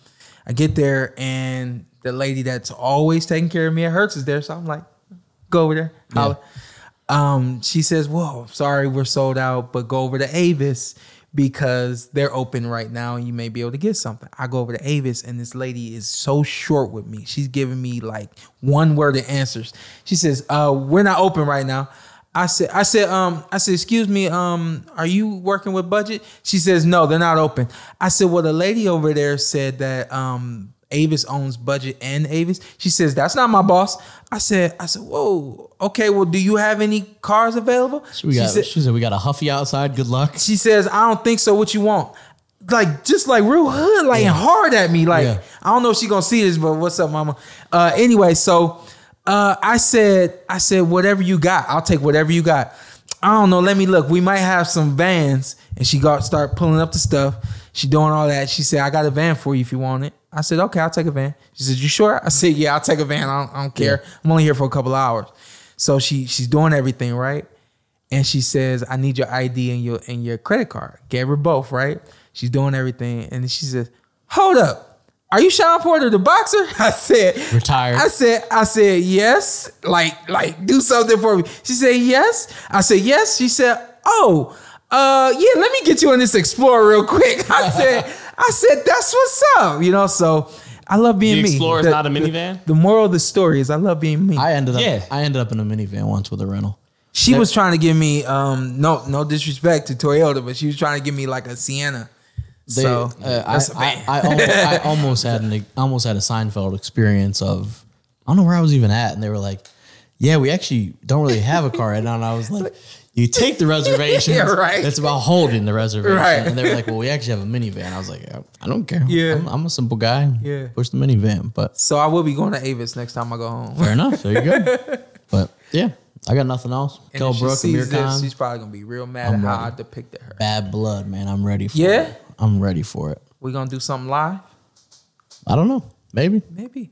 Speaker 3: I get there and the lady that's always taking care of me at Hertz is there, so I'm like, go over there.
Speaker 4: Yeah.
Speaker 3: She says, "Whoa, sorry, we're sold out, but go over to Avis because they're open right now and you may be able to get something." I go over to Avis and this lady is so short with me. She's giving me like one word of answers. She says, "We're not open right now." I said, "Excuse me, are you working with budget?" She says, "No, they're not open." I said, "Well, the lady over there said that Avis owns budget and Avis." She says, "That's not my boss." I said, "Whoa, okay. Well, do you have any cars available?"
Speaker 4: She said, "We got a Huffy outside. Good luck."
Speaker 3: She says, "I don't think so. What you want?" Like, just like real hood, like and hard at me. Like, I don't know if she gonna see this, but what's up, mama? Anyway, so I said, whatever you got, I'll take whatever you got. I don't know. Let me look. We might have some vans. And she start pulling up the stuff. She doing all that. She said, "I got a van for you if you want it." I said, "Okay, I'll take a van." She said, "You sure?" I said, "Yeah, I'll take a van. I don't care. I'm only here for a couple of hours." So she's doing everything, right? And she says, "I need your ID and your credit card." Gave her both, right? She's doing everything. And then she says, "Hold up. Are you Shawn Porter, the boxer?" I said,
Speaker 4: Retired.
Speaker 3: I said, "Yes." Like do something for me. She said, "Yes." I said, "Yes." She said, "Oh, yeah, let me get you on this Explorer real quick." I said, "That's what's up." You know, so I love being
Speaker 1: The
Speaker 3: me.
Speaker 1: Explorer is not a minivan?
Speaker 3: The moral of the story is I love being me.
Speaker 4: I ended up in a minivan once with a rental.
Speaker 3: She was trying to give me no disrespect to Toyota, but she was trying to give me like a Sienna.
Speaker 4: I almost had a Seinfeld experience of, I don't know where I was even at, and they were like, "Yeah, we actually don't really have a car right now," and I was like, "You take the reservations,
Speaker 3: Yeah, right.
Speaker 4: It's about holding the reservation."
Speaker 3: Right.
Speaker 4: And they were like, "Well, we actually have a minivan." I was like, "I don't care.
Speaker 3: Yeah.
Speaker 4: I'm a simple guy.
Speaker 3: Yeah.
Speaker 4: Push the minivan." But
Speaker 3: So I will be going to Avis next time I go home.
Speaker 4: fair enough. There you go. But yeah, I got nothing else.
Speaker 3: And
Speaker 4: Kell
Speaker 3: if she
Speaker 4: Brook, Amir
Speaker 3: sees this,
Speaker 4: Khan,
Speaker 3: she's probably gonna be real mad at how I depicted her.
Speaker 4: bad blood, man. I'm ready for
Speaker 3: Yeah?
Speaker 4: it. I'm ready for it.
Speaker 3: We gonna do something live?
Speaker 4: I don't know. Maybe.
Speaker 3: Maybe.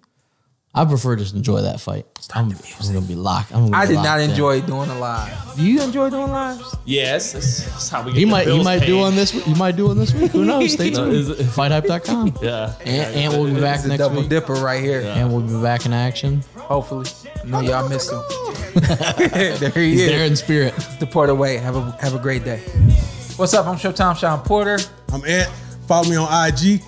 Speaker 4: I prefer just enjoy that fight. I'm gonna be locked.
Speaker 3: I did not enjoy doing a live. Do you enjoy doing lives?
Speaker 1: Yes, that's how we get
Speaker 4: He
Speaker 1: the
Speaker 4: might
Speaker 1: bills paid.
Speaker 4: do on this. He might do on this week. Who knows? Stay tuned. FightHype.com.
Speaker 1: Yeah.
Speaker 4: And we'll be back
Speaker 3: It's a
Speaker 4: next
Speaker 3: double
Speaker 4: week.
Speaker 3: dipper right here.
Speaker 4: And we'll be back in action.
Speaker 3: Hopefully. I know y'all missed him. There he
Speaker 4: He's
Speaker 3: is.
Speaker 4: there in spirit.
Speaker 3: The Porter Way. Have a great day. What's up? I'm Showtime Shawn Porter.
Speaker 6: I'm Ed. Follow me on IG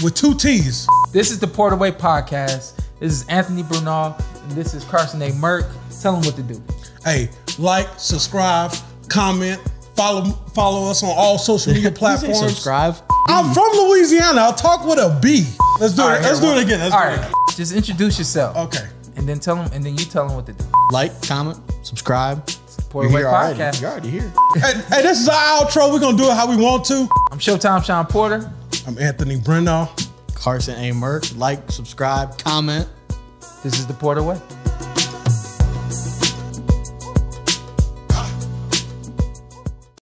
Speaker 6: with 2 T's.
Speaker 3: This is the Porter Way Podcast. This is Anthony Brunel, and this is Carson A. Merck. Tell them what to do.
Speaker 6: Hey, like, subscribe, comment, follow us on all social media platforms.
Speaker 4: Subscribe.
Speaker 6: I'm from Louisiana. I'll talk with a B. Let's do it. Let's do it again. Let's do it.
Speaker 3: Just introduce yourself.
Speaker 6: Okay.
Speaker 3: And then tell them, and then you tell them what to do.
Speaker 4: Like, comment, subscribe.
Speaker 3: Porter Way
Speaker 4: You're here already.
Speaker 3: Podcast.
Speaker 4: You're already here.
Speaker 6: Hey, this is our outro. We're going to do it how we want to.
Speaker 3: I'm I'm Showtime Shawn Porter.
Speaker 6: I'm Anthony Brendall.
Speaker 4: Carson A. Merck. Like, subscribe, comment.
Speaker 3: This is the Porter Way.